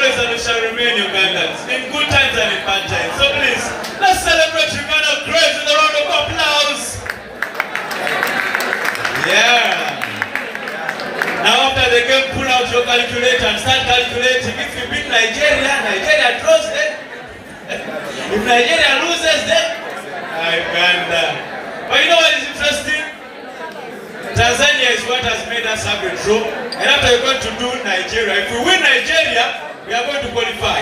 always and shall remain Ugandans, in good times and in bad times. So please, let's celebrate Uganda Graves with a round of applause. Yeah. Now after the game, pull out your calculator and start calculating. If you beat Nigeria, Nigeria draws then. If Nigeria loses then, Uganda. But you know what is interesting? Tanzania is what has made us have a draw. And after we're going to do Nigeria, if we win Nigeria, we are going to qualify.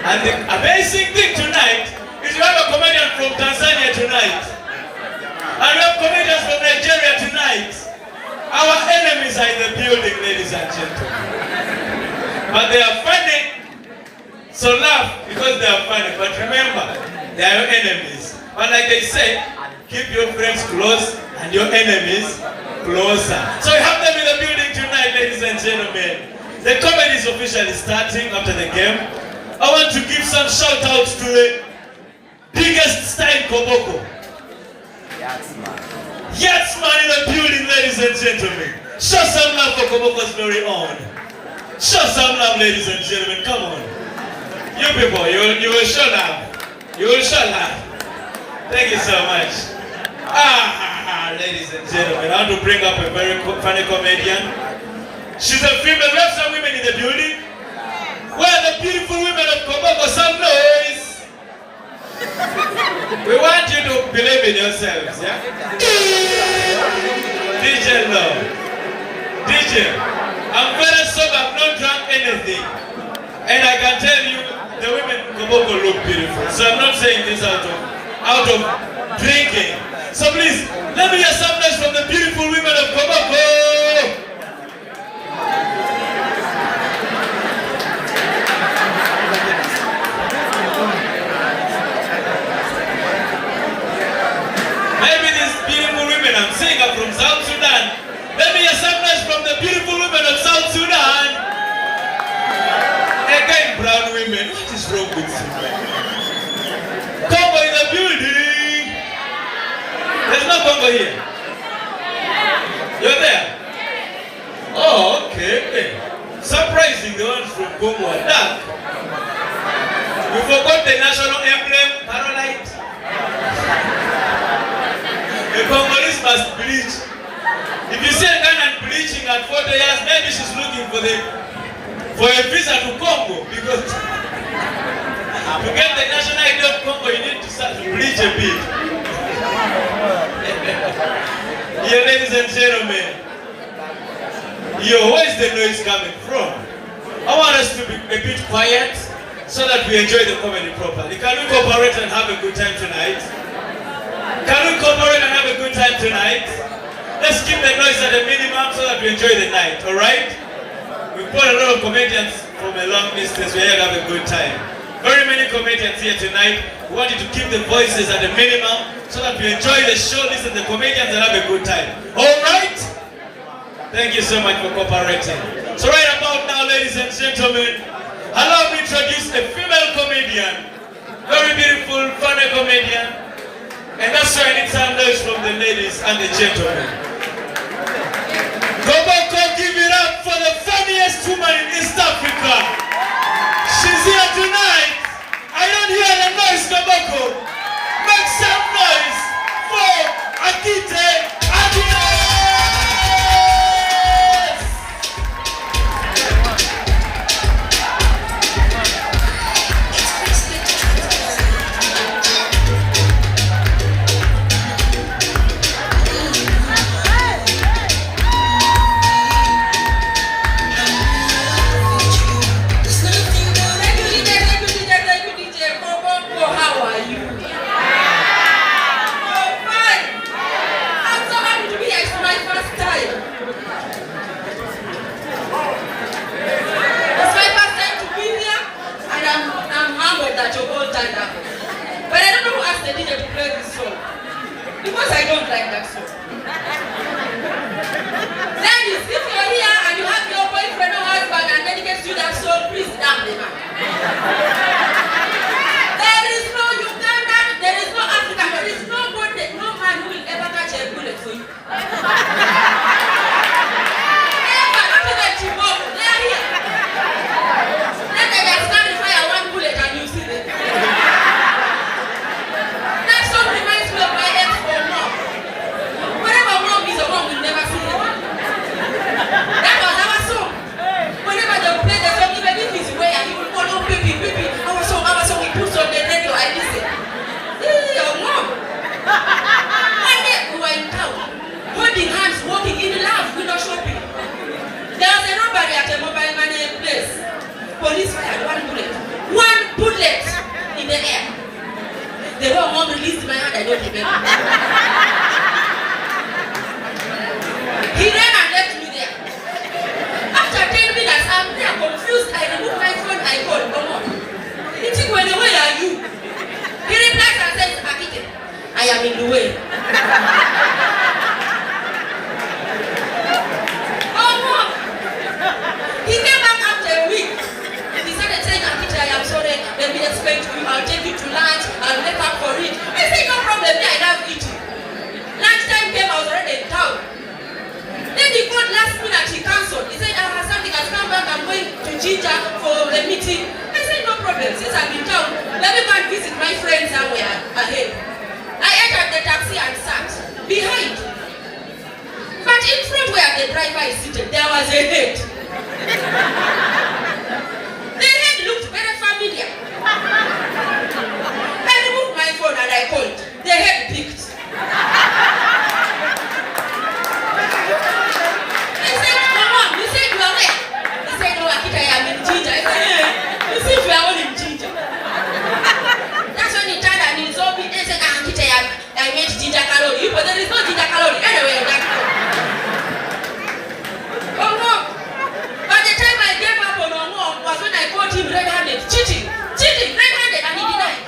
And the amazing thing tonight is we have a comedian from Tanzania tonight. And we have comedians from Nigeria tonight. Our enemies are in the building, ladies and gentlemen. But they are funny. So laugh because they are funny. But remember, they are your enemies. But like they say, keep your friends close and your enemies closer. So we have them in the building tonight, ladies and gentlemen. The comedy is officially starting after the game. I want to give some shout outs to the biggest star in Koboko. Yatsman in the building, ladies and gentlemen. Show some love for Koboko's very own. Show some love, ladies and gentlemen. Come on. You people, you will show love. You will show love. Thank you so much. Ladies and gentlemen, I want to bring up a very funny comedian. She's a female. We have some women in the building. Where are the beautiful women of Koboko? Some noise. We want you to believe in yourselves, yeah? DJ Love. DJ, I'm very sober. I've not drunk anything. And I can tell you, the women in Koboko look beautiful. So I'm not saying this out of drinking. So please, let me hear some noise from the beautiful women of Koboko. Maybe these beautiful women I'm seeing are from South Sudan. Let me hear some noise from the beautiful women of South Sudan. Again, brown women. What is wrong with you? Congo in the building. There's no Congo here. You're there? Oh, okay. Surprising, the ones from Congo are dark. You forgot the national emblem, Parolite. The Congolese must bleach. If you see a Ghanaian bleaching at 40 years, maybe she's looking for a visa to Congo, because to get the national ID of Congo, you need to start to bleach a bit. Here, ladies and gentlemen, where is the noise coming from? I want us to be a bit quiet so that we enjoy the comedy properly. Can we cooperate and have a good time tonight? Can we cooperate and have a good time tonight? Let's keep the noise at a minimum so that we enjoy the night, alright? We've got a lot of comedians from a long distance. We're here to have a good time. Very many comedians here tonight. We want you to keep the voices at a minimum so that we enjoy the show, listen to the comedians and have a good time. Alright? Thank you so much for cooperating. So right about now, ladies and gentlemen, allow me to introduce a female comedian. Very beautiful, funny comedian. And that's why I need some noise from the ladies and the gentlemen. Koboko, give it up for the funniest woman in East Africa. She's here tonight. I don't hear the noise, Koboko. Make some noise for Akite Agnes. police fired one bullet. One bullet in the air. The way mom released my hand, I don't remember. He ran and left me there. After 10 minutes, I'm there confused. I removed my phone, I called, come on. He said, where are you? He replies and says, Akite, I am in the way. Oh, Mom. He came back after a week. He started saying, Akite, I am sorry. Let me explain to you. I'll take you to lunch. I'll make up for it. I said, no problem. Me, I love eating. Lunchtime came, I was already in town. Then he called last minute, he cancelled. He said, something has come back. I'm going to Jinja for a meeting. I said, no problem. Since I'm in town, let me go and visit my friends somewhere ahead. I entered the taxi and sat behind. But in front where the driver is seated, there was a head. The head looked very familiar. I removed my phone and I called. The head picked. I said, Mom, you said you are where? He said, no, Akita, I am in Jinja. I said, hey, you said you are all in Jinja. That's when he turned and he saw me. They said, Akita, I made Jinja Kalori. But there is no Jinja Kalori anywhere in that. Oh, no. By the time I gave up on Omo was when I caught him red-handed, cheating, red-handed, and he denied.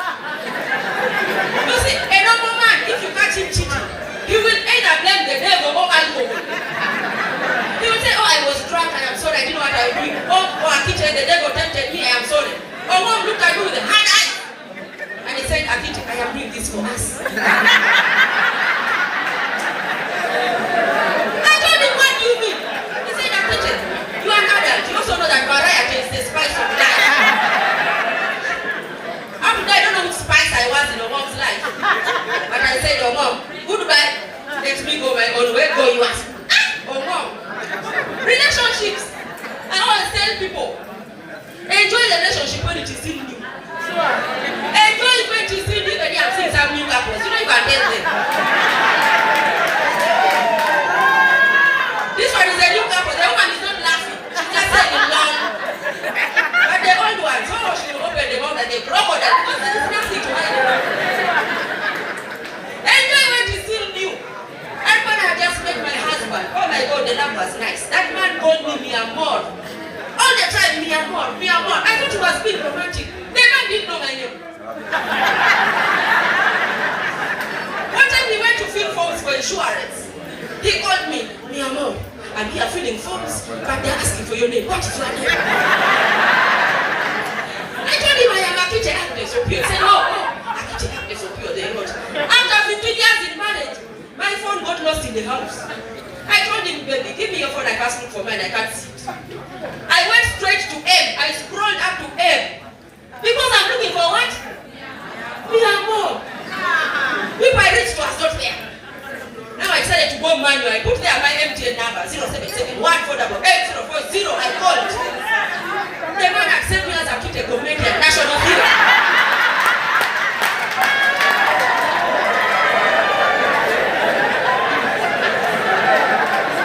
You see, a normal man, if you catch him cheating, he will either blame the devil or alcohol. He will say, oh, I was drunk, I am sorry, I didn't know what I was doing. Oh, Akite, the devil tempted me, I am sorry. Oh, Mom looked at me with a hard eye. And he said, Akite, I am doing this for us. I told him, what do you mean? He said, Akite, you are an adult. You also know that variety is the spice of life. After that, I don't know which spice I was in your mom's life. But I said, oh, Mom, goodbye. Let me go my own way. Go yours. Oh, Mom. Relationships. I always tell people, enjoy the relationship when it is still new. Enjoy it when it is still new. When you have seen some new couples, you know you can tell them. This one is a new couple. The woman is not laughing. She just said it loud. But the old one, so she will open the mouth like a crocodile because there is nothing to hide. Enjoy when it is still new. And when I just met my husband, oh my God, the love was nice. That man called me mi amor. All the time, mi amor, mi amor. I thought he was being romantic. The man didn't know my name. One time we went to fill forms for insurance. He called me, mi amor. I'm here filling forms, but they're asking for your name. What is your name? I told him I am Akite Agnes Opio. He said, no, Akite Agnes Opio, they wrote. After 15 years in marriage, my phone got lost in the house. I told him, baby, give me your phone, I can't look for mine, I can't see it. I went straight to M. I scrolled up to M. Because I'm looking for what? Mi amor. If I reached was not there. Now I decided to go manual. I put there my MTN number 077 148 040. I called. The man accepted me as Akite comedian, national hero.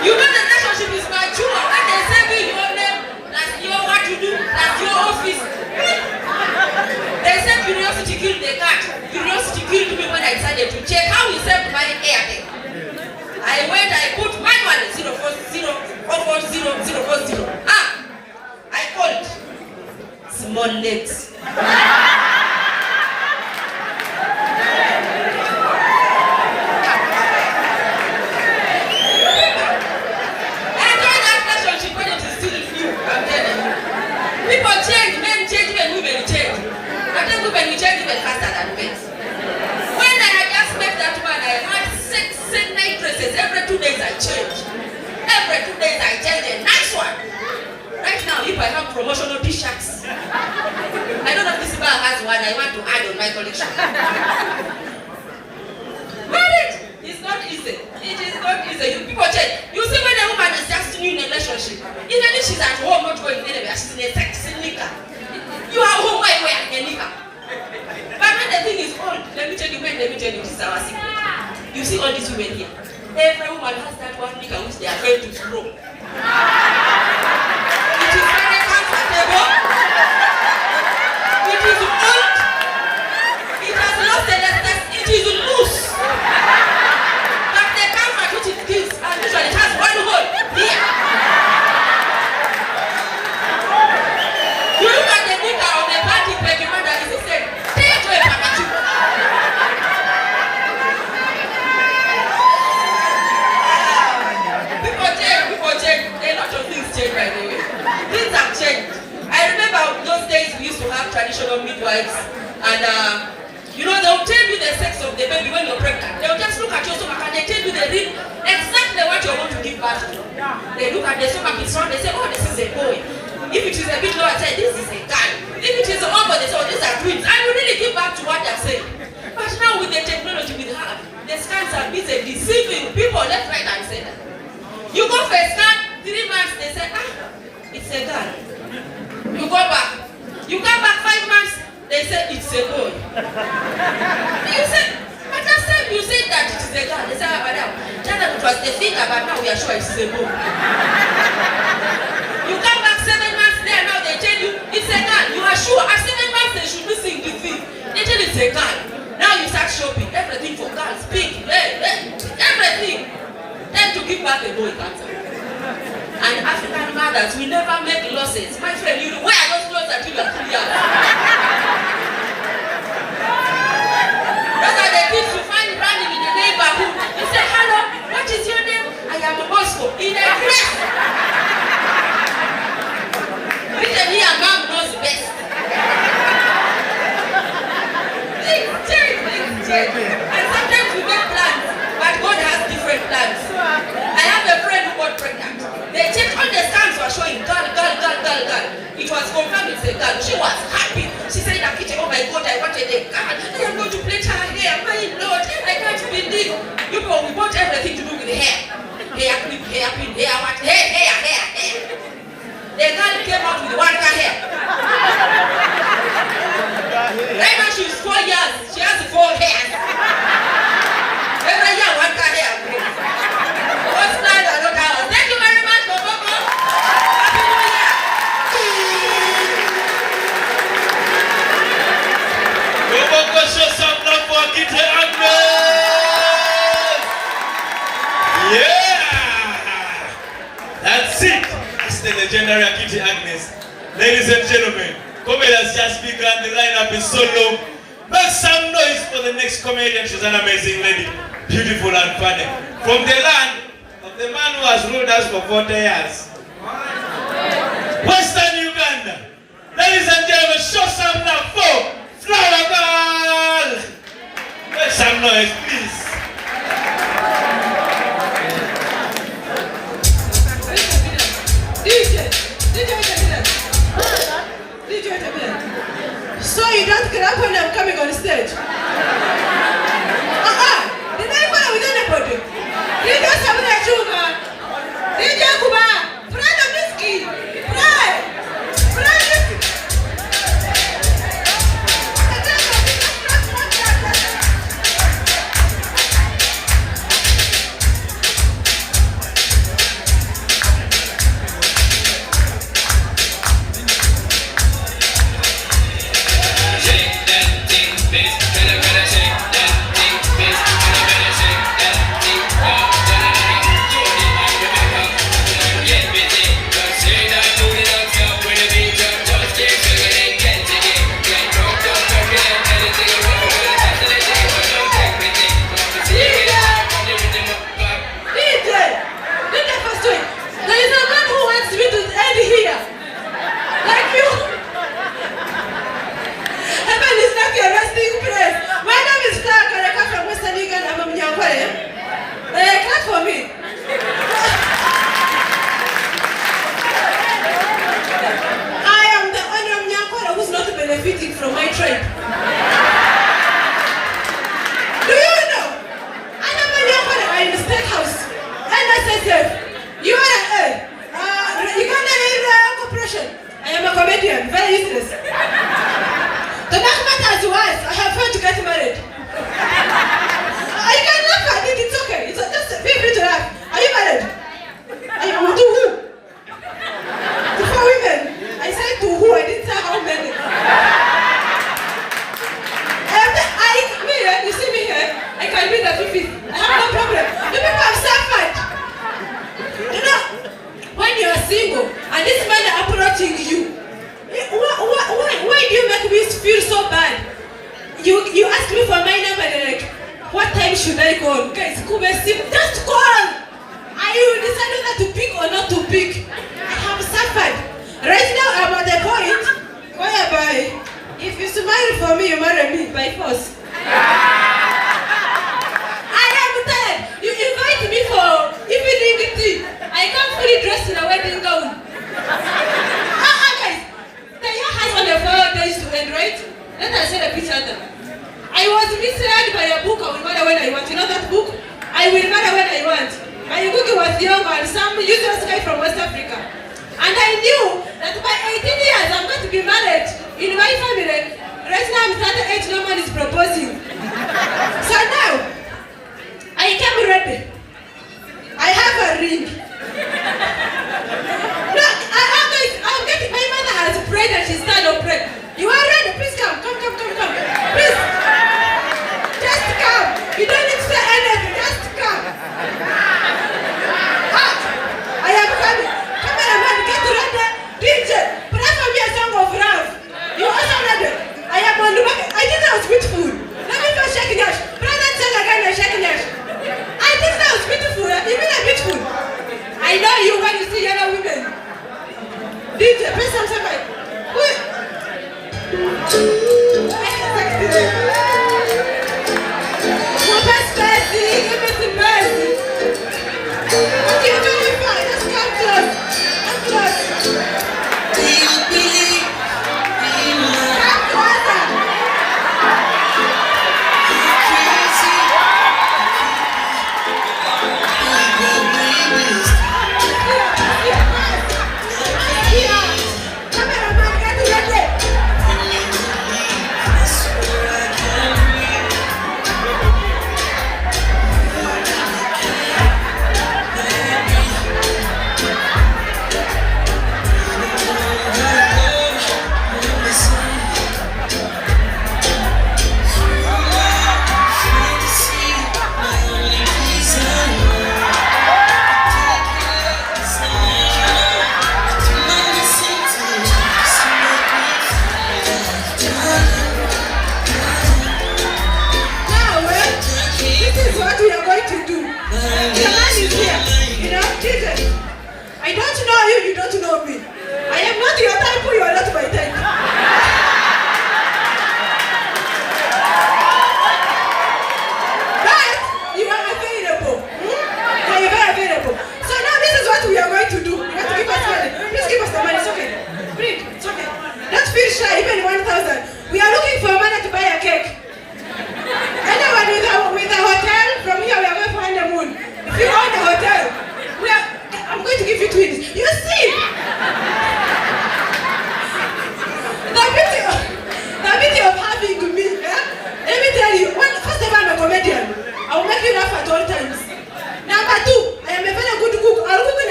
You know the relationship is mature. When they say me your name, that's your what you do, that's your office. They say curiosity killed the cat. Curiosity killed me when I decided to check how he saved my Airtel. I went, I put manually 040 040. I called. Small legs. Enjoy that relationship when it is still new, I'm telling you. People change, men change, even women change. I think women will change even faster than men. When I had just met that man, I had 6 night dresses. Every 2 days I change. Every 2 days I change a nice one. Right now, if I have promotional t-shirts, I don't know if this bar has one I want to add on my collection. Marriage is not easy. It is not easy. People change. You see, when a woman is just new in a relationship, even if she's at home not going anywhere, she's in a sexy knicker. You are home while wearing a knicker. But when the thing is old, let me tell you, this is our secret. You see all these women here. Every woman has that one knicker which they are going to throw. It is very comfortable. traditional midwives, and you know, they'll tell you the sex of the baby when you're pregnant. They'll just look at your stomach and they tell you they read exactly what you're going to give birth to. They look at the stomach, it's round, they say, oh, this is a boy. If it is a bit lower, say, this is a girl. If it is a over, they say, oh, these are twins. And you really give back to what they're saying. But now with the technology we have, the scans are busy deceiving people left, right, and center. You go for a scan, 3 months, they say, it's a girl. You go back. You come back 5 months, they say it's a boy. You say, but last time you said that it is a girl. They say, madam, that it was the finger, but now we are sure it's a boy. You come back 7 months there, now they tell you it's a girl. You are sure. At 7 months they should be seeing the thing. They tell you it's a girl. Now you start shopping, everything for girls, pink, everything. Then to give back a boy cancer. And African mothers will never make losses. My friend, you wear those clothes until you are 3 years. Those are the kids you find running in the neighborhood. You say, hello, what is your name? I am Bosco. In a dress. Written here, mom knows best. And sometimes we make plans, but God has different plans. I have a friend who got pregnant. They checked all the scans were showing girl. It was confirmed it's a girl. She was happy. She said, oh my God, I wanted a girl. I am going to plait her hair. My Lord, I can't believe. You know, we bought everything to do with hair. Hair clip, hair pin, hair what? Hair. The girl came out with 1 hair. Right now she's 4 years. She has 4 hairs. Every year 1 hair. What's that? I don't know. Thank you very much, Bobo. Happy New Year. Bobo, show some love for Kitty Agnes. Yeah. That's it. It's the legendary Kitty Agnes. Ladies and gentlemen, comedy has just begun. The lineup is so long. Make some noise for the next comedian. She's an amazing lady. Beautiful and funny. From the land of the man who has ruled us for 40 years. Western Uganda. Ladies and gentlemen, show some love for Flower Girl. Make some noise, please. So you don't get up when I'm coming on stage? Did I go with anybody? Did you have a sugar? Did you go back? Fry the whiskey. Fry whiskey. Clap for me. I am the owner of Nyankore who's not benefiting from my trade. Do you know? I am a Nyankore. I'm in the state house. NSSF. URA. Uganda Railway Corporation. I am a comedian. Very useless. The next matter is wise. I have fun to get married. I can laugh at it, it's okay. It's just feel free to laugh. Are you married? I am to who? To 4 women. I said to who, I didn't say how many. You see me here? I can be the 50. I have no problem. You people have suffered. You know, when you are single and this man is approaching you, why do you make me feel so bad? You ask me for my number and like, what time should I call? Guys, just call! You decide whether to pick or not to pick. I have suffered. Right now I'm at the point whereby you smile for me, you marry me by force. I am tired. You invite me for evening tea. I come fully dressed in a wedding gown. Guys, the year has only 4 days to end, right? Let us set a picture there. I was misled by a book. I will marry when I want. You know that book? I will marry when I want. My book was young and some useless guy from West Africa. And I knew that by 18 years I'm going to be married in my family. Right now I'm 38, no one is proposing. So now, I came ready. I have a ring. Look, I'm getting, my mother has prayed and she's tired of praying. You are ready? Please come. Please. Just come. You don't need to say anything. Just come. I am coming. Cameraman, get ready. DJ, play for me a song of love. You also ready? I am on the back. I think that was beautiful. Let me first shake Nash. Brother, sing again and shake Nash. I think that was beautiful. You mean that beautiful? I know you when you see yellow women. DJ, play some song.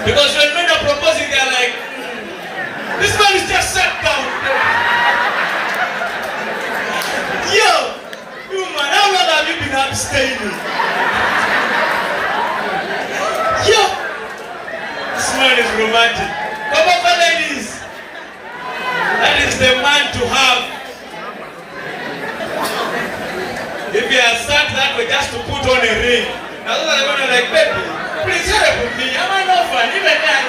Because when men are proposing, they are like, this man is just sat down. Yo, you man, how long have you been abstaining? Yo, this man is romantic. Come on, ladies. That is the man to have. If you are sat that way just to put on a ring, now they're going to like, baby, please help me. I'm an orphan, even that.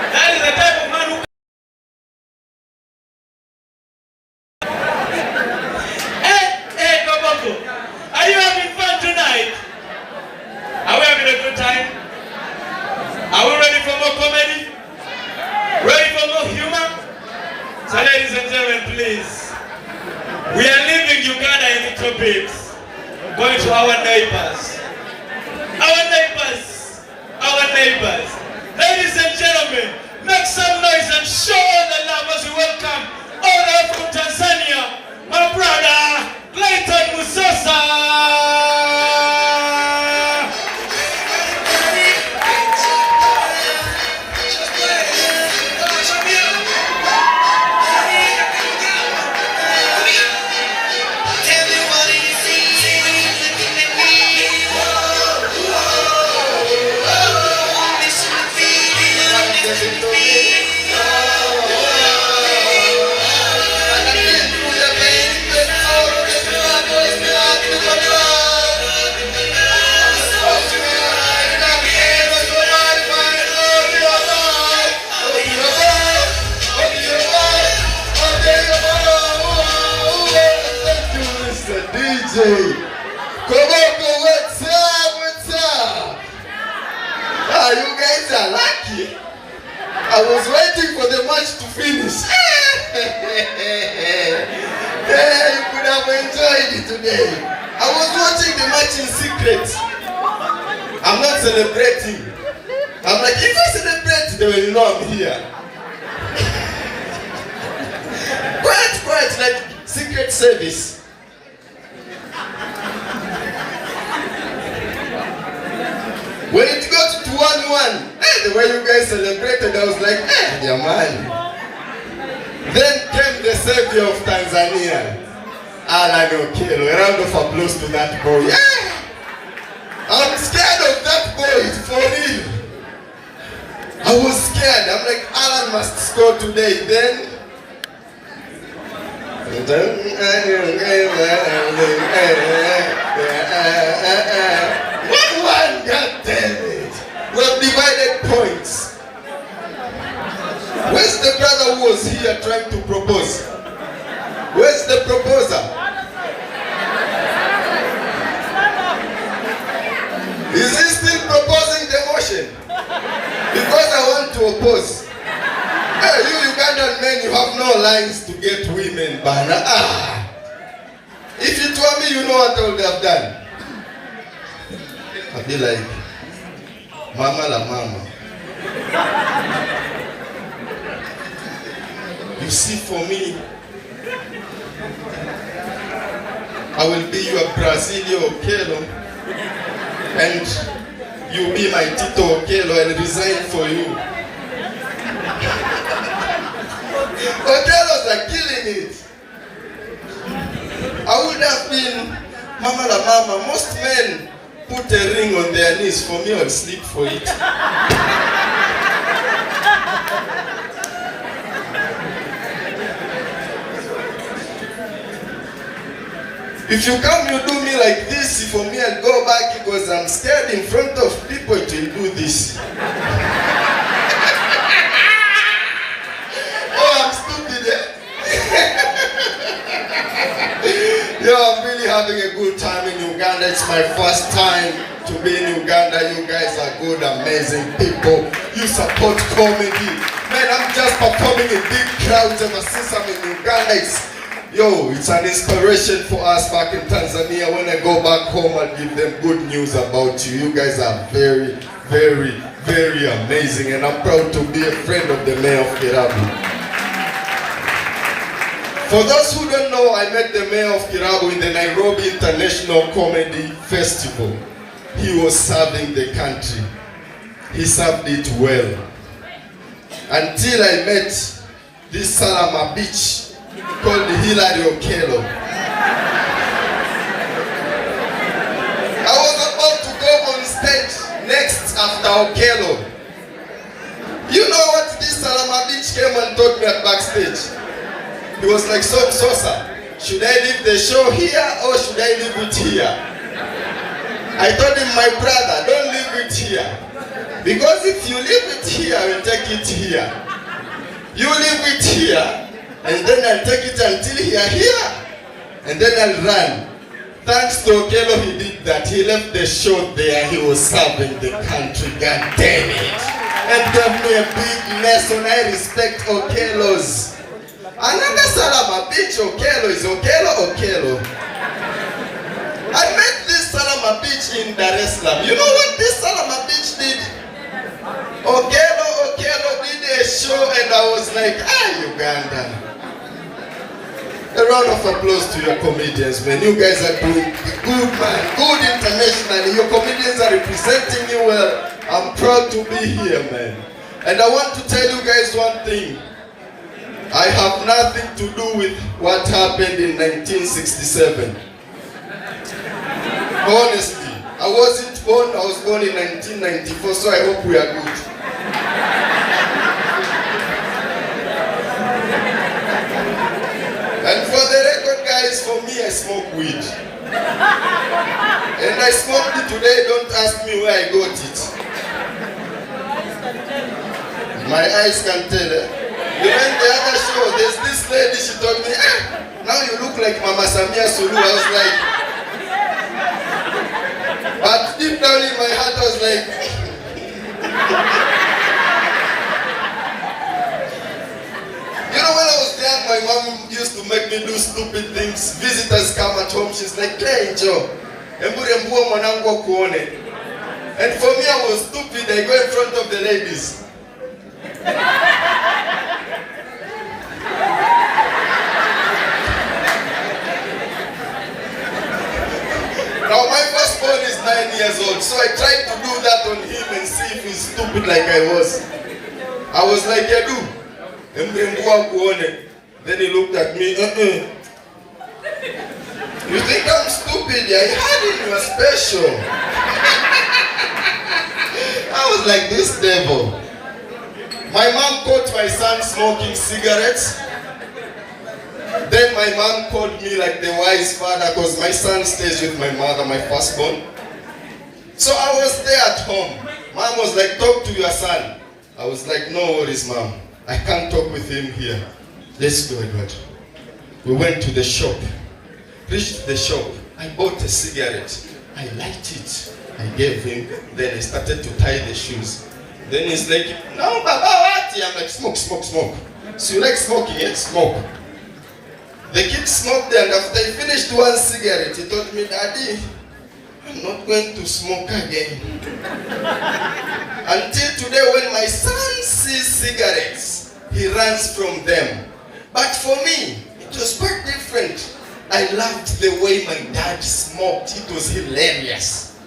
That is the type of man who. Hey, Koboko, are you having fun tonight? Are we having a good time? Are we ready for more comedy? Ready for more humor? So ladies and gentlemen, please. We are leaving Uganda in little bits. Going to our neighbors. Our neighbors. Our neighbors. Ladies and gentlemen, make some noise and show all the love as we welcome all the way from Tanzania, my brother, Clayton Musosa. Koboko, what's up? What's up? Ah, you guys are lucky. I was waiting for the match to finish. Yeah, you could have enjoyed it today. I was watching the match in secret. I'm not celebrating. I'm like, if I celebrate, they will know I'm here. Quiet, like secret service. When it got to 1-1, the way you guys celebrated, I was like, yeah man. Then came the savior of Tanzania, Alan Okello. A round of applause to that boy. Yeah! I'm scared of that boy, for real. I was scared. I'm like, Alan must score today. Then 1-1, God damn it. We have divided points. Where's the brother who was here trying to propose? Where's the proposer? Is he still proposing the motion? Because I want to oppose. Hey, you Ugandan men, you have no lines to get women, Bana. If it were me, you know what I would have done. I'd be like, Mama la mama. You see, for me, I will be your Brazilian Okello, and you be my Tito Okello and resign for you. Okellos are killing it. I would have been Mama la mama. Most men put a ring on their knees. For me, I'll sleep for it. If you come, you do me like this. For me, I'll go back because I'm scared in front of people to do this. Oh, I'm stupid, eh? Yo, I'm really having a good time in Uganda. It's my first time to be in Uganda. You guys are good, amazing people. You support comedy. Man, I'm just performing in big crowds ever since I'm in Uganda. It's an inspiration for us back in Tanzania. When I go back home, I'll give them good news about you. You guys are very, very, very amazing. And I'm proud to be a friend of the mayor of Kirabi. For those who don't know, I met the mayor of Kirabu in the Nairobi International Comedy Festival. He was serving the country. He served it well. Until I met this Salama bitch called Hilary Okello. I was about to go on stage next after Okello. You know what this Salama bitch came and told me at backstage? He was like, Sosa, should I leave the show here or should I leave it here? I told him, my brother, don't leave it here. Because if you leave it here, I will take it here. You leave it here, and then I'll take it until here, and then I'll run. Thanks to Okello, he did that. He left the show there. He was serving the country. God damn it. And gave me a big lesson. I respect Okello's. Another Salama bitch, Okello is Okello. I met this Salama bitch in Dar es Salaam. You know what this Salama bitch did? Okello did a show and I was like, Uganda. A round of applause to your comedians, man. You guys are doing good, man. Good internationally. Your comedians are representing you well. I'm proud to be here, man. And I want to tell you guys one thing. I have nothing to do with what happened in 1967. Honestly, I wasn't born, I was born in 1994, so I hope we are good. And for the record, guys, for me, I smoke weed. And I smoked it today, don't ask me where I got it. My eyes can tell, eh? You know, in the other show, there's this lady, she told me, now you look like Mama Samia Sulu. I was like, but deep down in my heart, I was like, you know, when I was young, my mom used to make me do stupid things. Visitors come at home, she's like, hey, Joe, and for me, I was stupid. I go in front of the ladies. Now my firstborn is 9 years old, so I tried to do that on him and see if he's stupid like I was. I was like, yeah, do. Then he looked at me, You think I'm stupid? I had it, you are special. I was like, this devil. My mom caught my son smoking cigarettes. Then my mom called me like the wise father because my son stays with my mother, my firstborn. So I was there at home. Mom was like, talk to your son. I was like, no worries, Mom. I can't talk with him here. Let's go, Edward. We went to the shop. Reached the shop. I bought a cigarette. I lighted it. I gave him. Then I started to tie the shoes. Then he's like, no, Baba, what? I'm like, smoke. So you like smoking? Yes, smoke. The kid smoked and after he finished one cigarette, he told me, Daddy, I'm not going to smoke again. Until today when my son sees cigarettes, he runs from them. But for me, it was quite different. I loved the way my dad smoked. It was hilarious.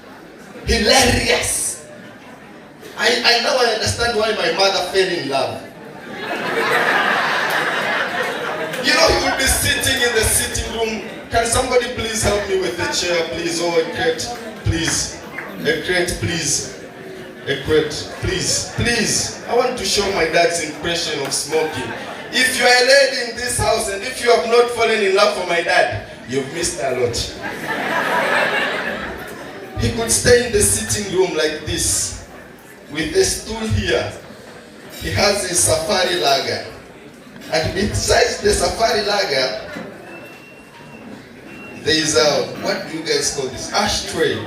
Hilarious. I now understand why my mother fell in love. You know, he would be sitting in the sitting room. Can somebody please help me with a chair, please? Or a crate, please. A crate, please. A crate, please. Please. I want to show my dad's impression of smoking. If you are a lady in this house and if you have not fallen in love for my dad, you've missed a lot. He could stay in the sitting room like this with a stool here. He has a safari lager. And besides the safari lager, there is a, what do you guys call this? Ashtray.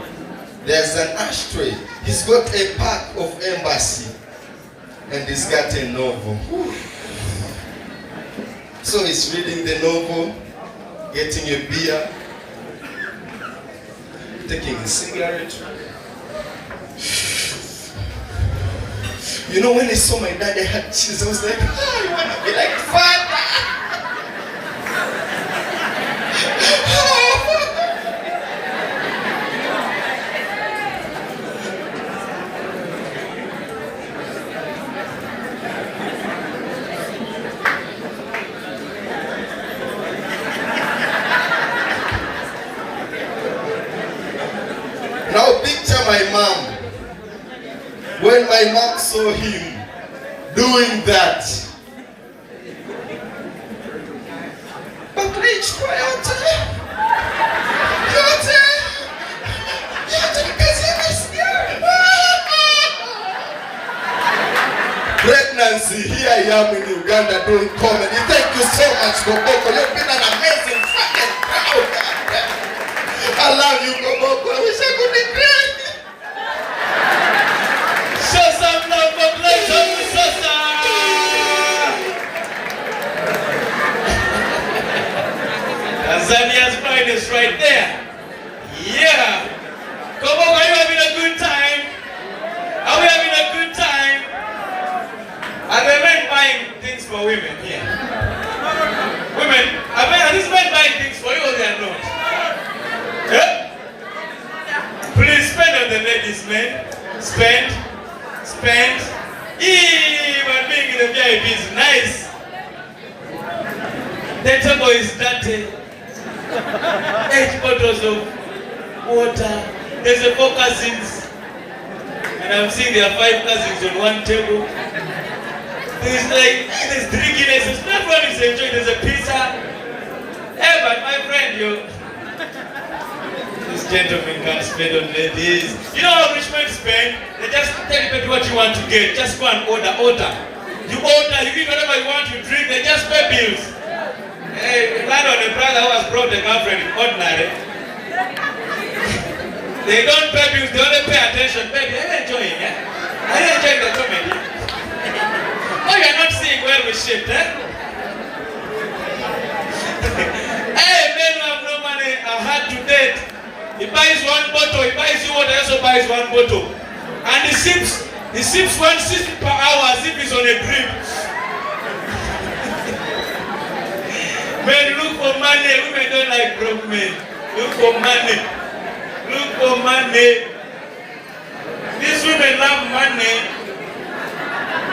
There's an ashtray. He's got a pack of Embassy. And he's got a novel. So he's reading the novel, getting a beer, taking a cigarette. You know, when I saw my dad, I had chills. I was like, you want to be like father? when my mom saw him doing that, but reach kwa yote pregnancy, here I am in Uganda doing comedy. Thank you so much, Koboko. You've been an amazing fucking crowd. I love you, Koboko. I wish I could be great. Show some love for Clayton Musosa. Tanzania's finest right there. Yeah. Koboko, are you having a good time? Are we having a good time? Are the men buying things for women here? Women, are these men buying things for you or they are not? Yeah? Please spend on the ladies, men. Spend. But being in the VIP is nice. The table is dirty. 8 bottles of water. There's a 4 cousins. And I'm seeing there are 5 cousins on one table. There's drinkiness. Everyone is enjoying. There's a pizza. Hey, but my friend, this gentleman can't spend on ladies. You know how rich men spend? They just tell you what you want to get. Just go and order. You order, you eat whatever you want, you drink, they just pay bills. Hey, land on a brother who has brought a girlfriend ordinary. They don't pay bills, they only pay attention. Baby, are you enjoying, eh? Are you enjoying the comedy? Oh, you're not seeing where we shift, eh? Hey, men who have no money are hard to date. He buys 1 bottle, he buys you water, he also buys 1 bottle. And he sips 1 sip per hour as if he's on a drip. Men look for money, women don't like broke men. Look for money. These women love money.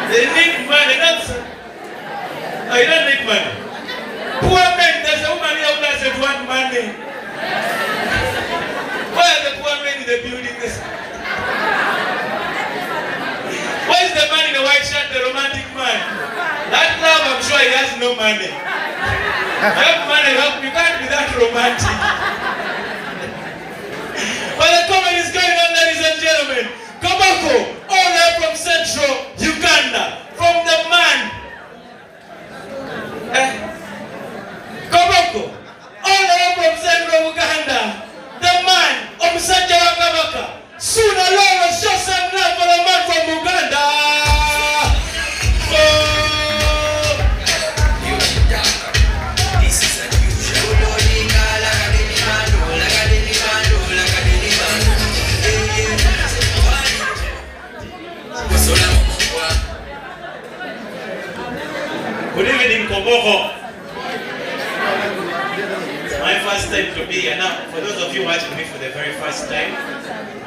They need money, you don't need money. Poor men, there's a woman here who doesn't want money. Why are the poor men in the building? Why is the man in the white shirt the romantic man? That love, I'm sure he has no money. Have money, you can't be that romantic. But the comedy is going on, ladies and gentlemen. Koboko, all the way from Central Uganda, from the man. Koboko, all the way from Central Uganda, the man, Omusajja wa Kabaka. Sooner or later, show some love for the man from Uganda. Good evening, Koboko. It's my first time to be here. Now, for those of you watching me for the very first time,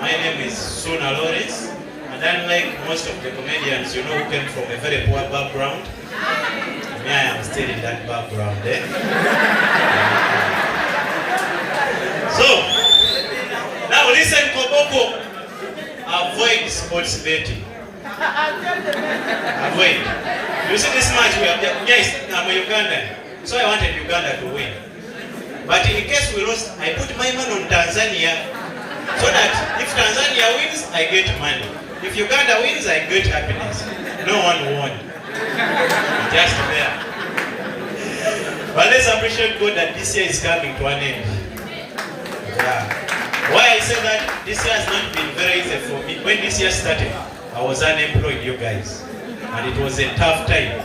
my name is Suna Lawrence, and unlike most of the comedians you know who came from a very poor background, me, I am still in that background. So, now listen, Koboko, avoid sports betting. Avoid. You see this match, yes, I'm a Ugandan, so I wanted Uganda to win. But in case we lost, I put my money on Tanzania, so that if Tanzania wins, I get money. If Uganda wins, I get happiness. No one won. Just there. But let's appreciate God that this year is coming to an end. Yeah. Why I say that this year has not been very easy for me. When this year started, I was unemployed, you guys. And it was a tough time.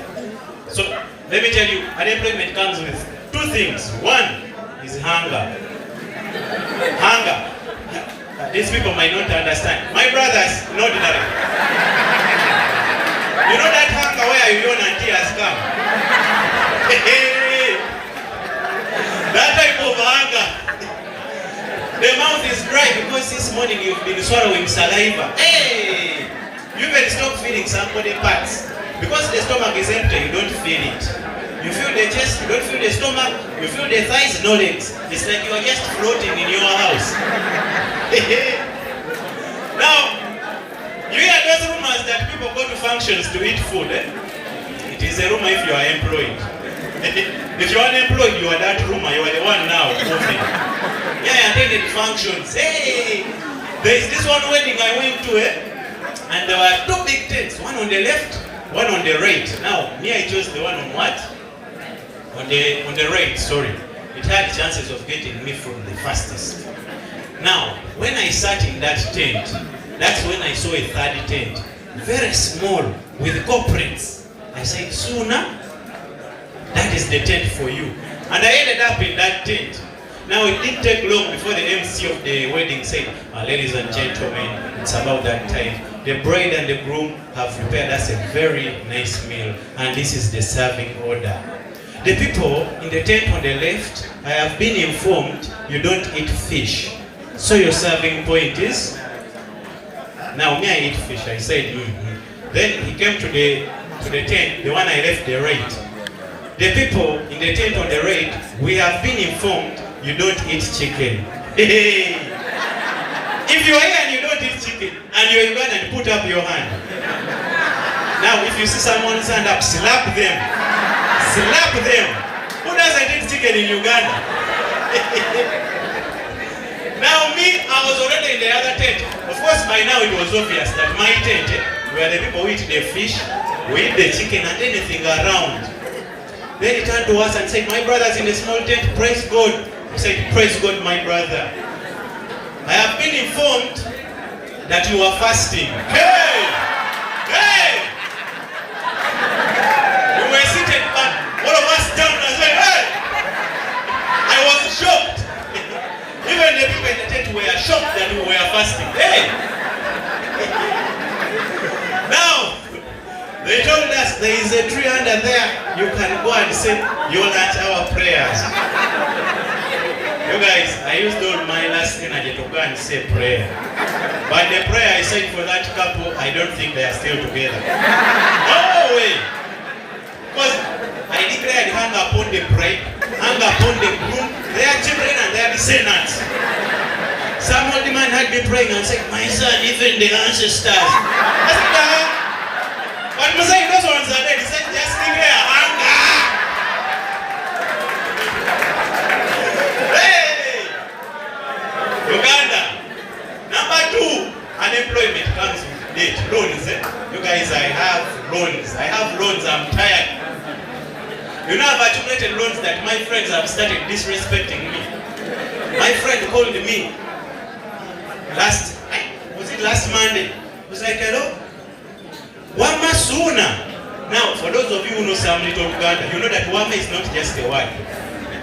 So, let me tell you, unemployment comes with 2 things. One is hunger. Hunger. These people might not understand. My brothers, in ordinary. You know that hunger where you yawn and tears come? That type of hunger. The mouth is dry because this morning you've been swallowing saliva. Hey! You even stop feeling some body parts. Because the stomach is empty, you don't feel it. You feel the chest, you don't feel the stomach. You feel the thighs, no legs. It's like you are just floating in your house. Now, You hear those rumors that people go to functions to eat food, eh? It is a rumor if you are employed. If you are unemployed, you are that rumor. You are the one now moving. Yeah, I attended functions. Hey, there is this one wedding I went to, and there were two big tents, one on the left, one on the right. Now, me, I chose the one on what? On the right, sorry. It had chances of getting me from the fastest. Now, when I sat in that tent, that's when I saw a third tent, very small, with corporates. I said, Suna, that is the tent for you. And I ended up in that tent. Now, it didn't take long before the MC of the wedding said, ladies and gentlemen, it's about that time. The bride and the groom have prepared us a very nice meal, and this is the serving order. The people in the tent on the left, I have been informed you don't eat fish. So your serving point is? Now, me, I eat fish. I said, Then he came to the tent, the one I left the right. The people in the tent on the right, we have been informed you don't eat chicken. Hey. If you are here and you don't eat chicken, and you're Ugandan, put up your hand. Now, if you see someone's hand up, slap them. Slap them. Who doesn't eat chicken in Uganda? Now me, I was already in the other tent. Of course, by now it was obvious that my tent, where the people who eat the fish, we eat the chicken and anything around. Then he turned to us and said, my brothers in the small tent, praise God. He said, praise God, my brother. I have been informed that you are fasting. Hey! Hey! We were seated, but all of us down and said, hey! I was shocked. Even the people in the tent were shocked that we were fasting. Hey! Now, they told us there is a tree under there. You can go and say, you'll answer our prayers. You guys, I used all my last energy to go and say prayer. But the prayer I said for that couple, I don't think they are still together. No way! Because I declared hang upon the bride, hang upon the groom, their children and their descendants. Some old man had been praying and said, my son, even the ancestors. I said, but Messiah, those ones are dead. He said, just declare hunger. Hey! Uganda. Number 2, unemployment comes with debt. Loans. You guys, I have loans. I'm tired. You know, I've accumulated loans that my friends have started disrespecting me. My friend called me last Monday. He was like, hello? Wama Suna. Now, for those of you who know some little Uganda, you know that Wama is not just a word.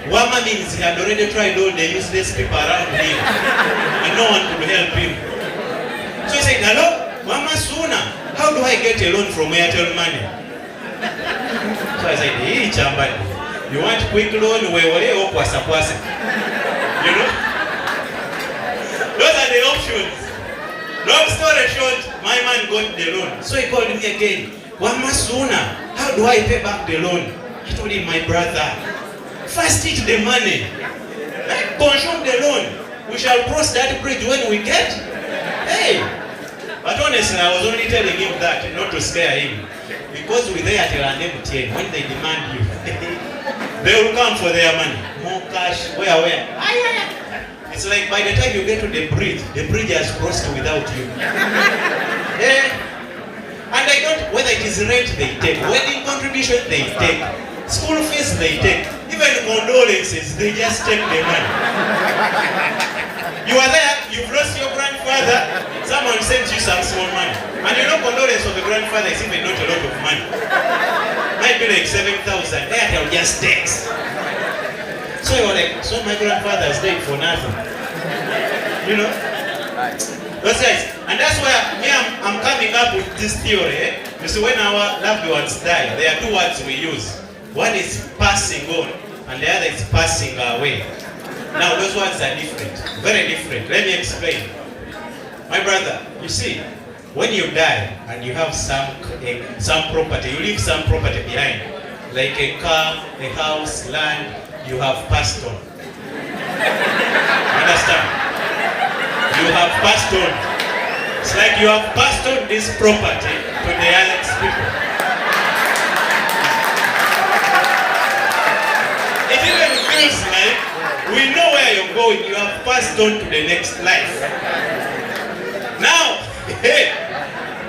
Wama means he had already tried all the useless people around him, and no one could help him. So he said, hello, Wama Suna, how do I get a loan from Airtel Money? So I said, hey, Chambani, you want quick loan? You know? Those are the options. Long story short, my man got the loan. So he called me again. Wama Suna, how do I pay back the loan? I told him, my brother, first eat the money. Consume the loan. We shall cross that bridge when we get. Hey! But honestly, I was only telling him that, not to scare him. Because we're there till an MTN, when they demand you, they will come for their money. More cash, where? It's like by the time you get to the bridge has crossed without you. Yeah. And I don't, whether it is rent they take, wedding contribution they take, school fees they take, even condolences, they just take the money. You are there, you've lost your grandfather, someone sends you some small money. And you know condolence of the grandfather is even not a lot of money. Might be like 7,000, Airtel just takes. So you're like, so my grandfather is dead for nothing. You know? Those guys. And that's where me, I'm coming up with this theory. You see, when our loved ones die, there are 2 words we use. One is passing on, and the other is passing away. Now, those words are different. Very different. Let me explain. My brother, you see, when you die and you have some property, you leave some property behind, like a car, a house, land, you have passed on. Understand? You have passed on. It's like you have passed on this property to the Alex people. It even feels like we know where you're going. You have passed on to the next life. Now, hey,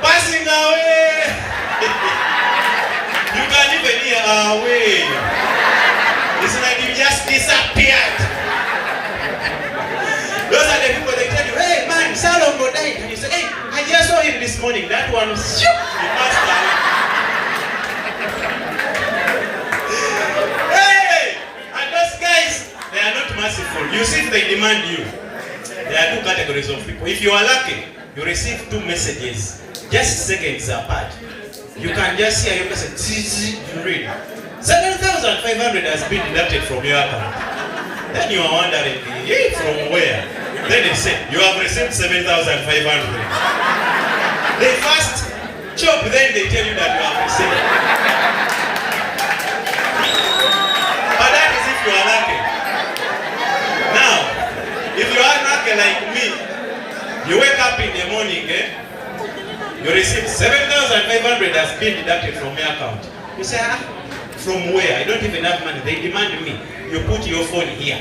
passing away. You can't even hear away. It's like you just disappeared. Those are the people that tell you, hey man, Salongo died. And you say, hey, I just saw him this morning. That one, shoot, he passed away. Hey! And those guys, they are not merciful. You see, they demand you. There are two categories of people. If you are lucky, you receive 2 messages just seconds apart. You can just hear your message, you read. 7,500 has been deducted from your account. Then you are wondering, hey, from where? Then they say, you have received 7,500. They first chop, then they tell you that you have received. But that is if you are lucky. Now, if you are lucky like me, you wake up in the morning, you receive 7,500 has been deducted from your account. You say, from where? I don't even have money. They demand me. You put your phone here.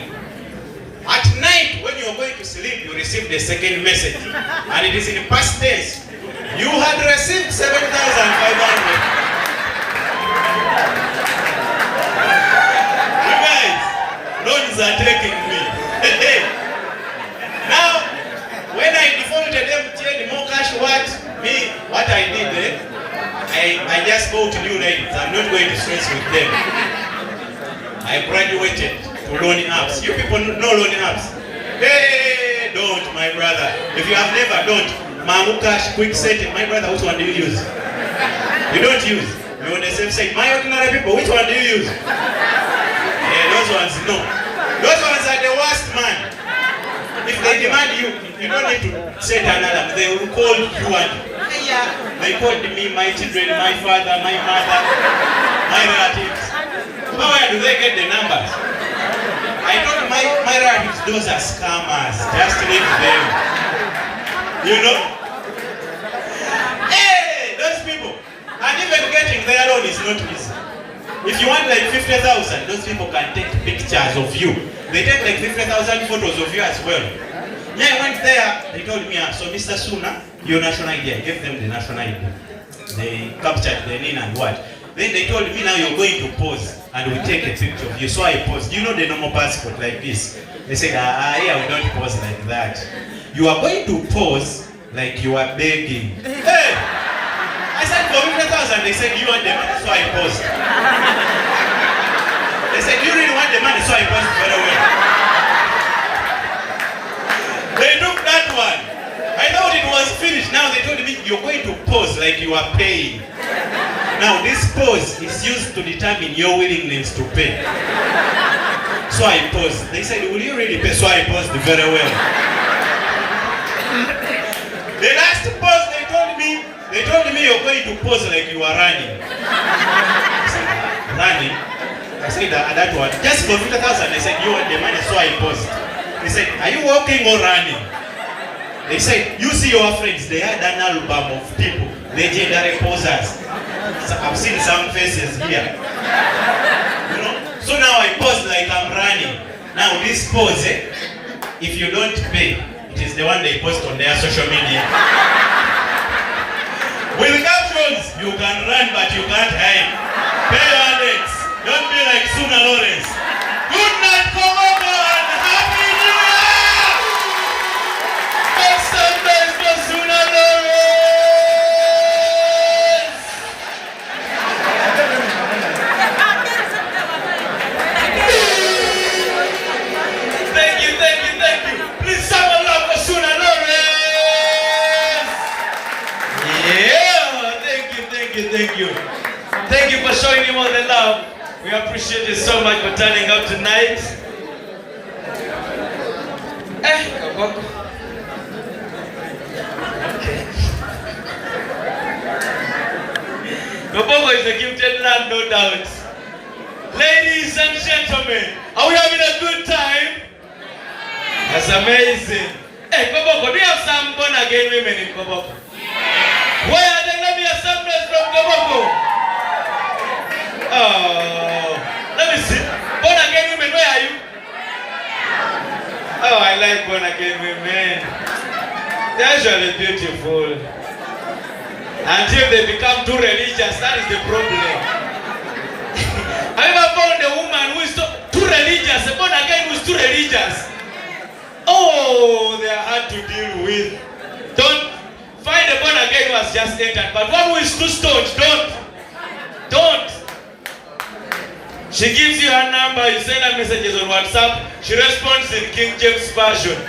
At night, when you're going to sleep, you receive the second message. And it is in past tense. You had received 7,500. You guys, loans are taking me. Now, when I defaulted them, more cash, what I did, I just bought new lines. I'm not going to stress with them. I graduated to loan apps. You people know loan apps? Hey, don't, my brother. If you have never, don't. Mamu Cash, Quick Setting. My brother, which one do you use? You don't use. You're on the same side. My ordinary people, which one do you use? Yeah, those ones, no. Those ones are the worst, man. If they demand you, you don't need to set an alarm. They will call you and they called me, my children, my father, my mother, my relatives. Where do they get the numbers? I told my relatives, those are scammers. Just leave them. You know? Hey, those people. And even getting their loan is not easy. If you want like 50,000, those people can take pictures of you. They take like 50,000 photos of you as well. Yeah, I went there, they told me, so Mr. Suna, your national ID. I gave them the national ID. They captured the name and what. Then they told me, now you're going to pose and we take a picture of you. So I posed. You know the normal passport like this. They said, yeah, we don't pose like that. You are going to pose like you are begging. Hey! I said, for 50,000, they said, you want the money, so I posed. They said, you really want the money, so I posed very well. They took that one. I thought it was finished. Now they told me, you're going to pose like you are paying. Now this pose is used to determine your willingness to pay. So I paused. They said, will you really pay? So I paused very well. The last pause they told me you're going to pose like you are running. I said, running? I said that one. Just for 50,000, they said, you want the money, so I paused. They said, are you walking or running? They said, you see your friends, they had an album of people, legendary posers. I've seen some faces here. You know? So now I pose like I'm running. Now this pose, if you don't pay, it is the one they post on their social media. With captions, you can run but you can't hide. Pay your debts. Don't be like Suna Lawrence. Good night, Komoko, and Happy New Year! Make some noise for Suna Lawrence! Thank you. Please someone love for Suna Lawrence! Yeah, thank you. Thank you for showing me all the love. We appreciate you so much for turning up tonight. Koboko is a gifted land, no doubt. Ladies and gentlemen, are we having a good time? That's amazing. Hey, Koboko, do you have some born again women in Koboko? Where are they? Let me have some names from Koboko. Oh, let me see. Born again women, where are you? Oh, I like born again women. They're actually beautiful. Until they become too religious, that is the problem. Have you ever found a woman who is too religious, a born again who is too religious? Oh, they are hard to deal with. Don't find a born again who has just entered, but one who is too stoned, don't. She gives you her number, you send her messages on WhatsApp, she responds in King James Version.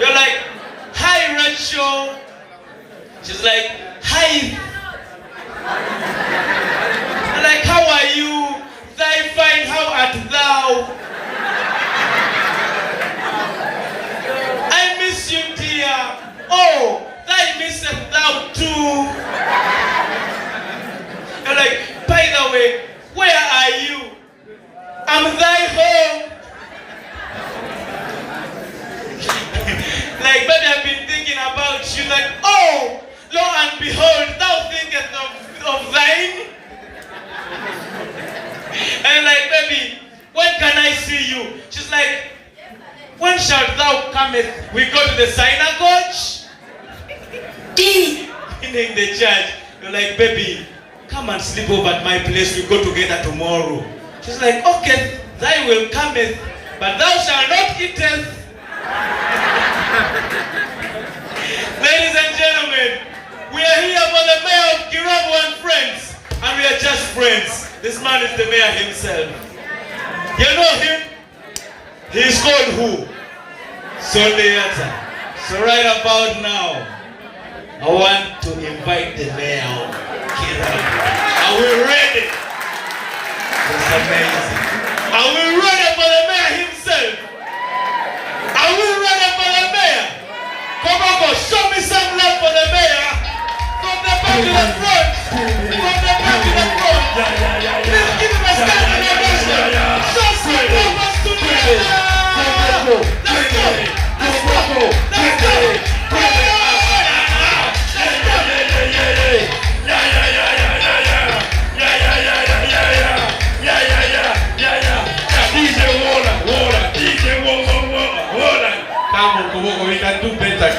You're like, hi Rachel. She's like, hi. I'm like, how are you? Thy fine, how art thou? I miss you, dear. Oh, thy misseth thou too. I'm like, by the way, where are you? I'm thy home. Like, baby, I've been thinking about you. Like, oh, lo and behold, thou thinkest of thine. And like, baby, when can I see you? She's like, when shalt thou cometh? We go to the synagogue? Meaning the church. You're like, baby, come and sleep over at my place. We go together tomorrow. She's like, okay, thy will cometh, but thou shalt not eateth. Ladies and gentlemen, we are here for the mayor of Kirabu and friends, and we are just friends. This man is the mayor himself. You know him? He is called who? Soliata. So right about now, I want to invite the mayor of Kirabu. Are we ready? That's amazing. Are we ready for the mayor himself? Are we ready for the mayor? Come on, show me some love for the mayor. From the back to the front. From the back to the front. Please give him a standing ovation. Show some love to the mayor. Let's go. Let's go. Let's go. Come on, Koboko, we can do better.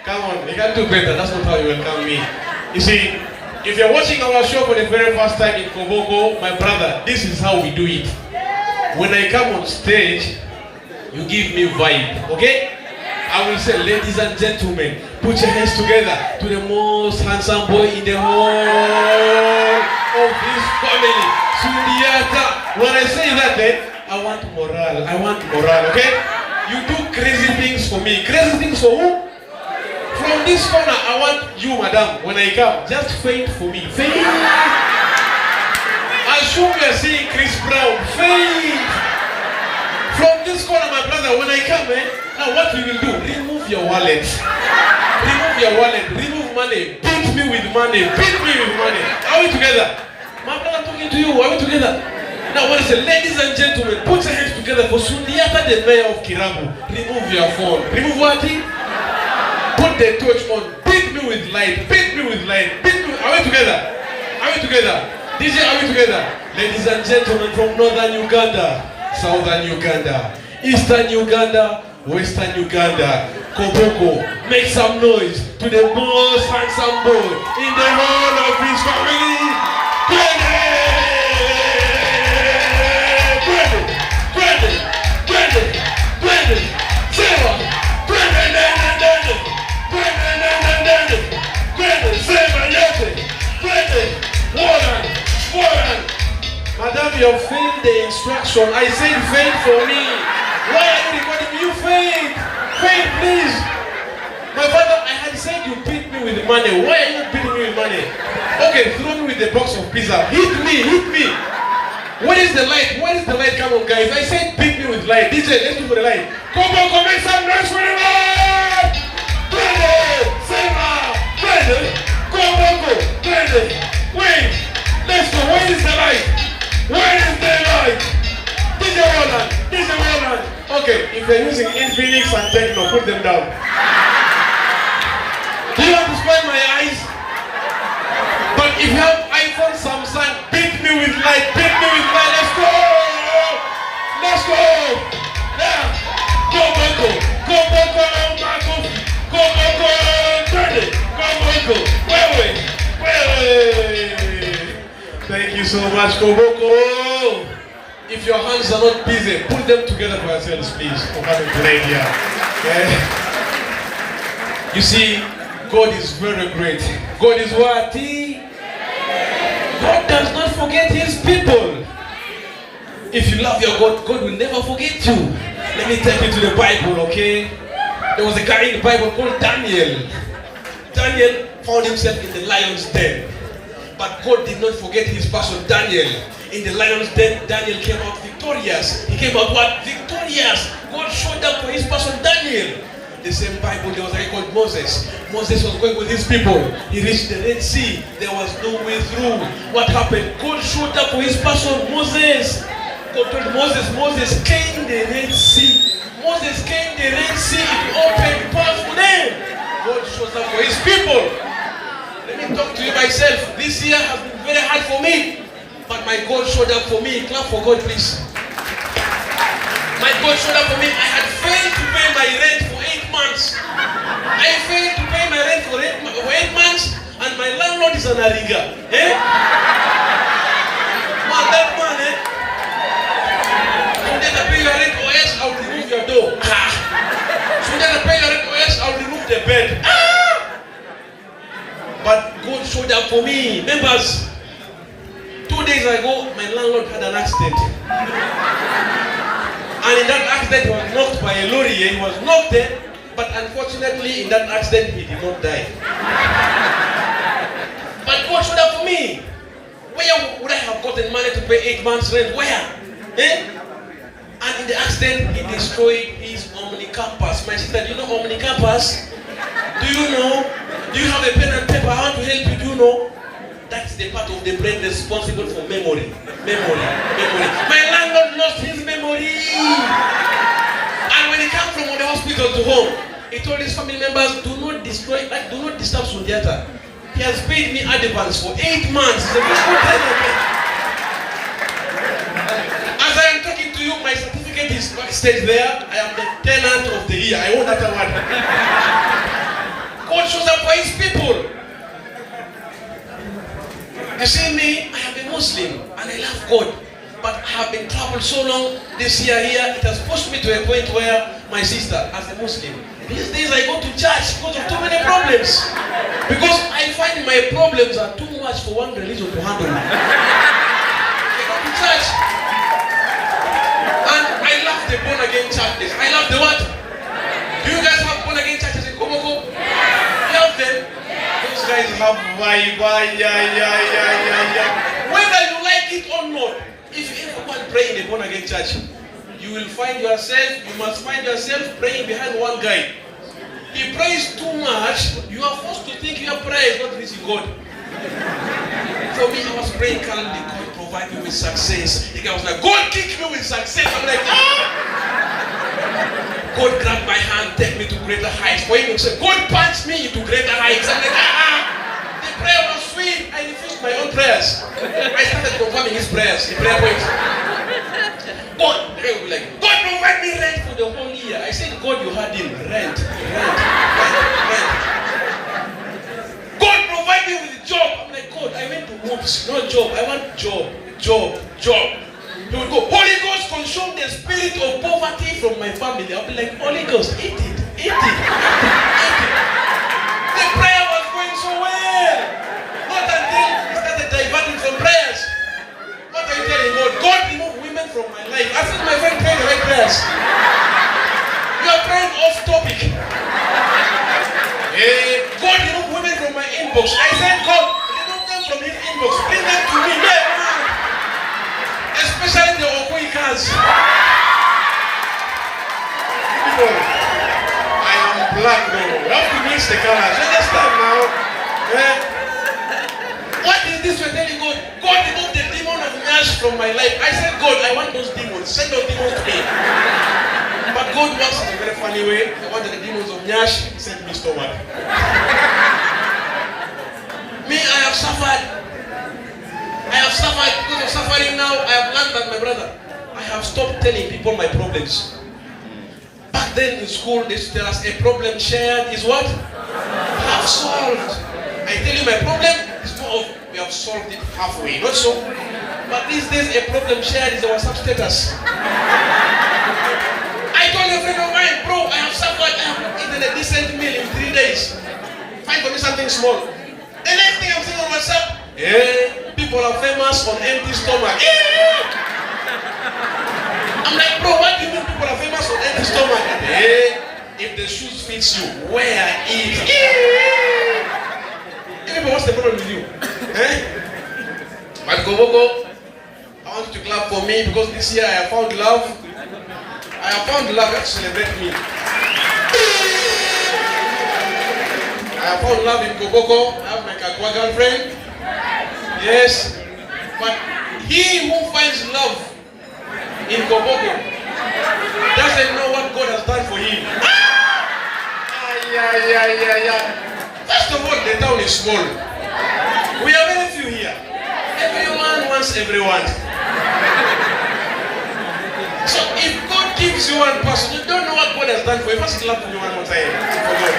Come on, we can do better. That's not how you welcome me. You see, if you're watching our show for the very first time in Koboko, my brother, this is how we do it. When I come on stage, you give me vibe, okay? I will say, ladies and gentlemen, put your hands together to the most handsome boy in the whole of this family, Sundiata. When I say that, then I want morale, okay? You do crazy things for me. Crazy things for who? From this corner, I want you, madam, when I come, just faint for me. Faint. Assume you're seeing Chris Brown. Faint. From this corner, my brother, when I come, now what we will do, remove your wallet. Remove your wallet. Remove money. Beat me with money. Beat me with money. Are we together? My brother, talking to you. Are we together? Now what I say, ladies and gentlemen, put your hands together for Sundiata, the mayor of Kirabu. Remove your phone. Remove what? Put the torch on. Beat me with light. Beat me with light. Beat me. Are we together? Are we together? DJ, are we together? Ladies and gentlemen from Northern Uganda, Southern Uganda, Eastern Uganda, Western Uganda, Koboko, make some noise to the most handsome boy in the whole of his family. Madam, you failed the instruction. I said faint for me. Why are you recording me? You faint. Faint, please. My father, I had said you beat me with money. Why are you beating me with money? Okay, throw me with the box of pizza. Hit me, hit me. What is the light? What is the light? Come on, guys. I said beat me with light. DJ, let's do for the light. Come on, come make some noise for the light. Brandon, Sarah, Brandon, come on, go. Brandon, wait. Let's go. Where is the light? Where is the light? DJ Roland. DJ Roland. Okay, if they're using Infinix and Techno, put them down. Do you want to spoil my eyes? But if you have iPhone, Samsung, beat me with light, beat me with light. Let's go! Let's go! Yeah. Go, Boko! Go, Boko! Marco! Go, Boko! Turn it! Go, Boko! Wait. Thank you so much, Koboko. If your hands are not busy, put them together for yourselves, please, for having played here. Okay? You see, God is very great. God is what? God does not forget his people. If you love your God, God will never forget you. Let me take you to the Bible, okay? There was a guy in the Bible called Daniel. Daniel found himself in the lion's den. But God did not forget his person, Daniel. In the lion's den, Daniel came out victorious. He came out what? Victorious. God showed up for his person, Daniel. The same Bible, there was a guy called Moses. Moses was going with his people. He reached the Red Sea. There was no way through. What happened? God showed up for his person, Moses. God told Moses, Moses came the Red Sea. Moses came the Red Sea. It opened path for them. God shows up for his people. Let me talk to you myself. This year has been very hard for me. But my God showed up for me. Clap for God, please. My God showed up for me. I had failed to pay my rent for 8 months. I failed to pay my rent for 8 months, and my landlord is an Ariga. Eh? Man, that man, eh? You never pay your rent or else I'll remove your door. You never pay your rent or else I'll remove the bed. But God showed up for me. Members, 2 days ago, my landlord had an accident. And in that accident, he was knocked by a lorry. He was knocked there, but unfortunately, in that accident, he did not die. But God showed up for me. Where would I have gotten money to pay 8 months rent? Where? Eh? And in the accident, he destroyed his Omnicampus. My sister, do you know Omnicampus? Do you know? Do you have a pen and paper? I want to help you. Do you know? That's the part of the brain responsible for memory. Memory. My landlord lost his memory. And when he came from the hospital to home, he told his family members, do not disturb Sundiata. He has paid me advance for 8 months. It's a very good time. As I am talking to you, my certificate is backstage there. I am the tenant of the year. I own that award. God shows up for his people. You see me, I am a Muslim and I love God. But I have been troubled so long this year here, it has pushed me to a point where my sister, as a Muslim, these days I go to church because of too many problems. Because I find my problems are too much for one religion to handle. I go to church. And I love the born again churches. I love the what? Do you guys have born again churches in Komoko? You love them? Those guys have vibe. Whether you like it or not, if you ever go and pray in a born again church, you must find yourself praying behind one guy. He prays too much, you are forced to think your prayer is not reaching God. For me, I was praying calmly, God provide me with success. The guy was like, God kick me with success. I'm like, God grab my hand, take me to greater heights. For him to say, God punch me into greater heights. I'm like, The prayer was sweet. I refused my own prayers. I started confirming his prayers, the prayer points. God, the guy would be like, God provide me rent for the whole year. I said, God, you had him rent. God provide me with a job. I'm like, God, I went to whoops, not job. I want job. He would go, Holy Ghost, consume the spirit of poverty from my family. I'll be like, Holy Ghost, eat it. The prayer was going so well. Not until he started diverting from prayers. What are you telling God? God remove women from my life. I said, my friend, pray the right prayers. You are praying off topic. God remove women from my inbox. I said, God, remove them from his inbox. Bring them to me. Especially the Okoikas. People, I am black though. You have to mix the colors. You understand now? What is this you're telling God? God remove the demon of Nash from my life. I said, God, I want those demons. Send those demons to me. God works in a very funny way. I wanted the demons of Nyash, he sent me stomach. Me, I have suffered. Because of suffering now, I have learned that, my brother, I have stopped telling people my problems. Back then in school, they used to tell us a problem shared is what? Half solved. I tell you my problem is more of we have solved it halfway, not so. But these days, a problem shared is our status. I told a friend of mine, bro, I have suffered, I have eaten a decent meal in 3 days. Find for me something small. The next thing I'm saying on WhatsApp, people are famous on empty stomach. I'm like, bro, what do you mean people are famous on empty stomach? If the shoes fits you, wear it. People, what's the problem with you? But Koboko, I want you to clap for me because this year I have found love. I have found love to celebrate me. I have found love in Koboko. I have my Kakwa girlfriend. Yes. But he who finds love in Koboko doesn't know what God has done for him. First of all, the town is small. We are very few here. Everyone wants everyone. So if God gives you one person, you don't know what God has done for you. First clap for me one more time. For God.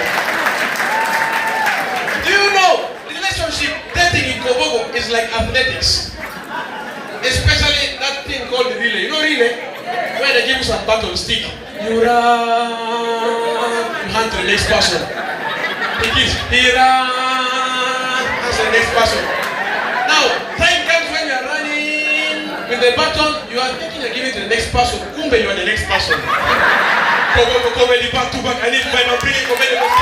Do you know relationship dating in Koboko is like athletics? Especially that thing called the relay. You know relay? Where they give you some battle stick. You run, you hand to the next person. He run, that's the next person. Now, time comes when you are running with the baton, you are thinking of giving it to the next person. Kumbe, you are the next person. Comedy back to back. I need five. I'm bringing comedy back.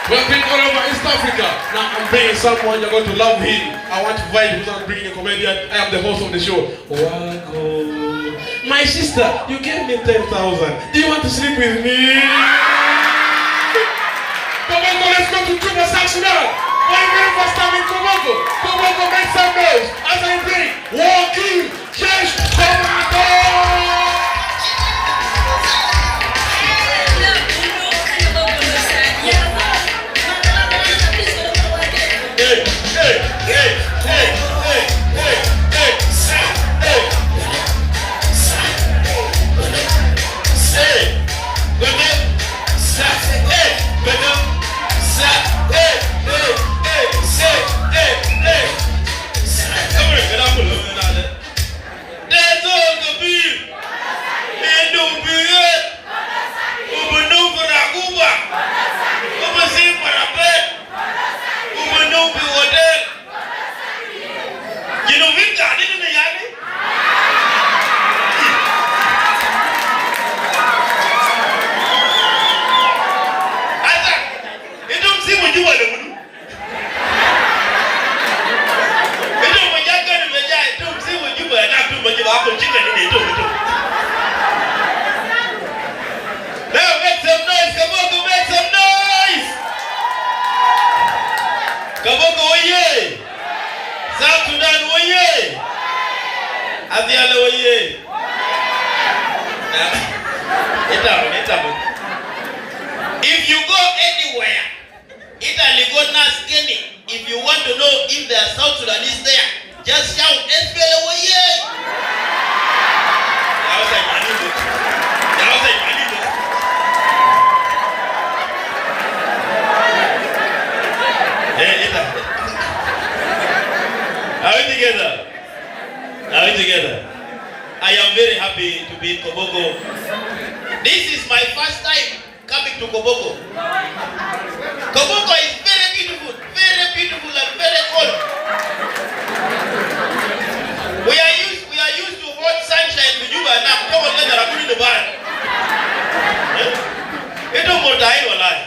We're bringing all over East Africa. Now I'm bringing someone you're going to love him. I want to vibe without bringing a comedian. I am the host of the show. Wago. My sister, you gave me 10,000. Do you want to sleep with me? Koboko, let's go to Juba, South Sudan. For the very first time in Koboko. Koboko, make some noise. As I bring Walking Cash Tomato. Koboko oye! South Sudan oye! Aziala oye! If you go anywhere, Italy go Naskeni. If you want to know if there are South Sudanese there, just shout SPLA oye! Are we together? Are we together? I am very happy to be in Koboko. This is my first time coming to Koboko. Koboko is very beautiful and very cold. We are used to hot sunshine to Juba now. Come on, let us the bar. It don't go die or lie.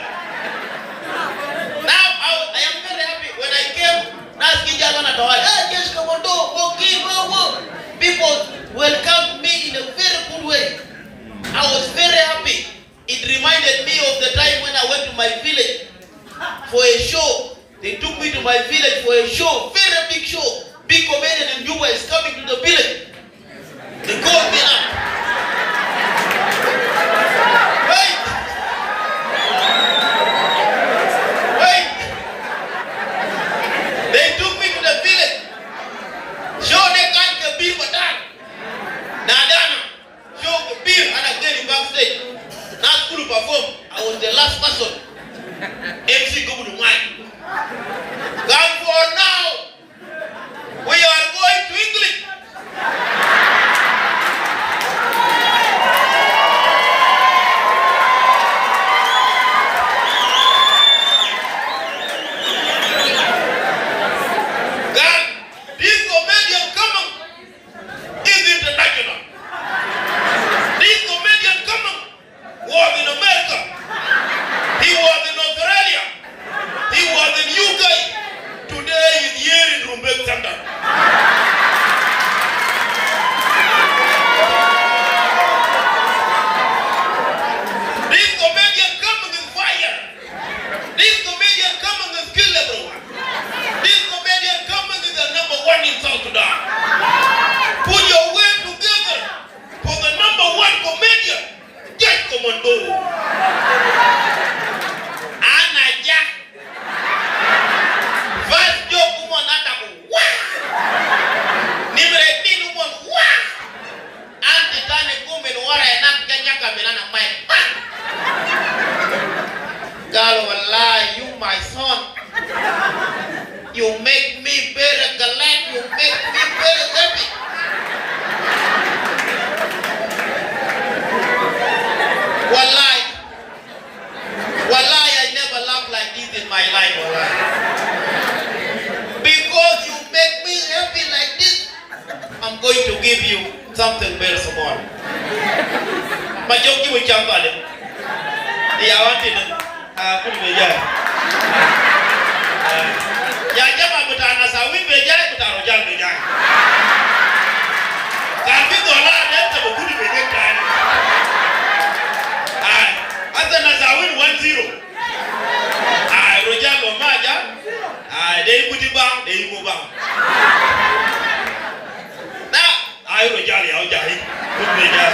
Now I am very happy when I came. People welcomed me in a very good way. I was very happy. It reminded me of the time when I went to my village for a Melana Mike. Girl, wallahi, you my son. You make me very glad. You make me very happy. Wallahi, I never laughed like this in my life, wallahi. Because you make me happy like this, I'm going to give you something very small. But you give me something. I want it. Put me here. Ya jama mutana sawi bejai mutaro jal bejai. Tapi dolar dia tak boleh bejai kan. Asa na sawi 10. Rojal maja. Dei buti bang, dei mo bang. Na, rojal ya ojai. Put bejai.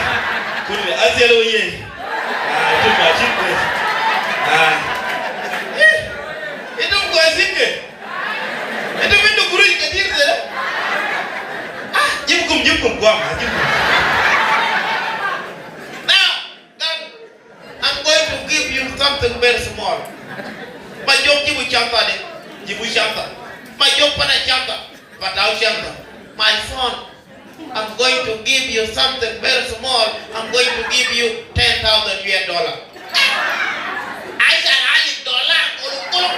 Put aselo ye. Cuma cinta. Itu gua singke. Itu pintu guru ketir deh. Jumkum gua mah jumkum. Now, I'm going to give you something very small. Majok jibu chanta deh, jibu chanta. Majok pada chanta, patau chanta. My son, I'm going to give you something very small. I'm going to give you $10,000. I said, $100, kulu.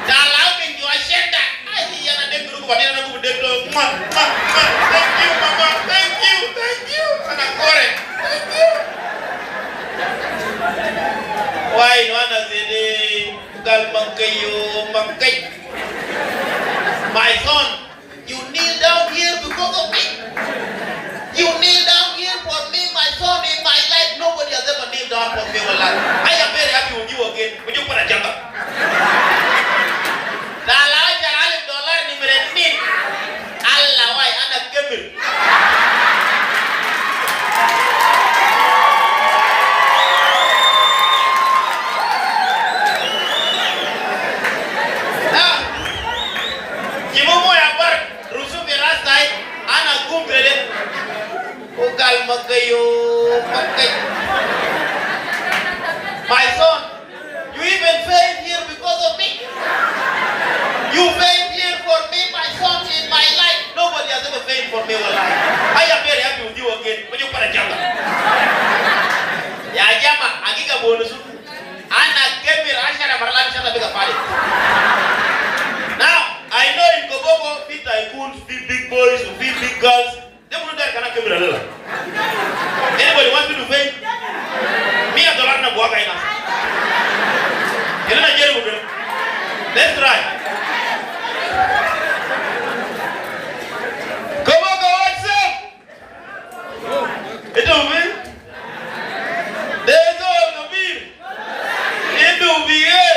Dalam minggu asyenda, ayah nak dek guru kepada anak guru dek lo, thank you mama, thank you, anak korek, thank you. Why no anak sini, kal mangkai. My son, you kneel down here because of me. You kneel down here for me, my son, in my life. Nobody has ever kneeled down for me in my life. I am very happy with you again. Would you put a jump up? $100 ni merenin. Allah why anak kebir. Jimu mo ya bar rusuh berasai anak kumpere. Ugal magayo makai. My son, you even failed here because of me. You failed here for me, my son, in my life. Nobody has ever failed for me in my life. I am very happy with you again. When you put a jama. Ya jama, agika bonus. Anak kemir asyara marlan syara bega pale. Now, I know in Kobogo, fit tycoons, fit big boys, fit big girls. They will not cannot kemir alala. Anybody wants me to fail? Me a dollar na buaka ina. Kena jeri bukan. Let's try. Kobogo, what's up? Itu me. There's all the beer. Itu beer.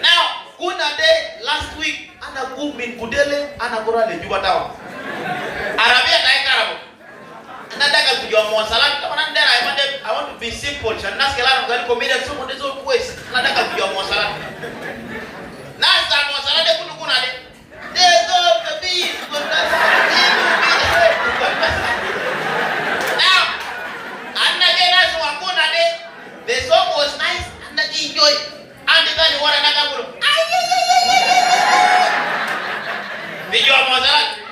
Now, kuna day last week, ana kumbin kudele, ana kurale juga tahu. Arabia naik Arab. Nataka kujua mwasalat kama nandera I want to be simple. Shana skela ngani comedian so mode zo quest. Nataka kujua mwasalat. Nasa mwasalat kuna de. Dezo kabi now, anna jena so akuna de. The song was nice and I enjoy. And then you wanna nakabulu. Video mwasalat.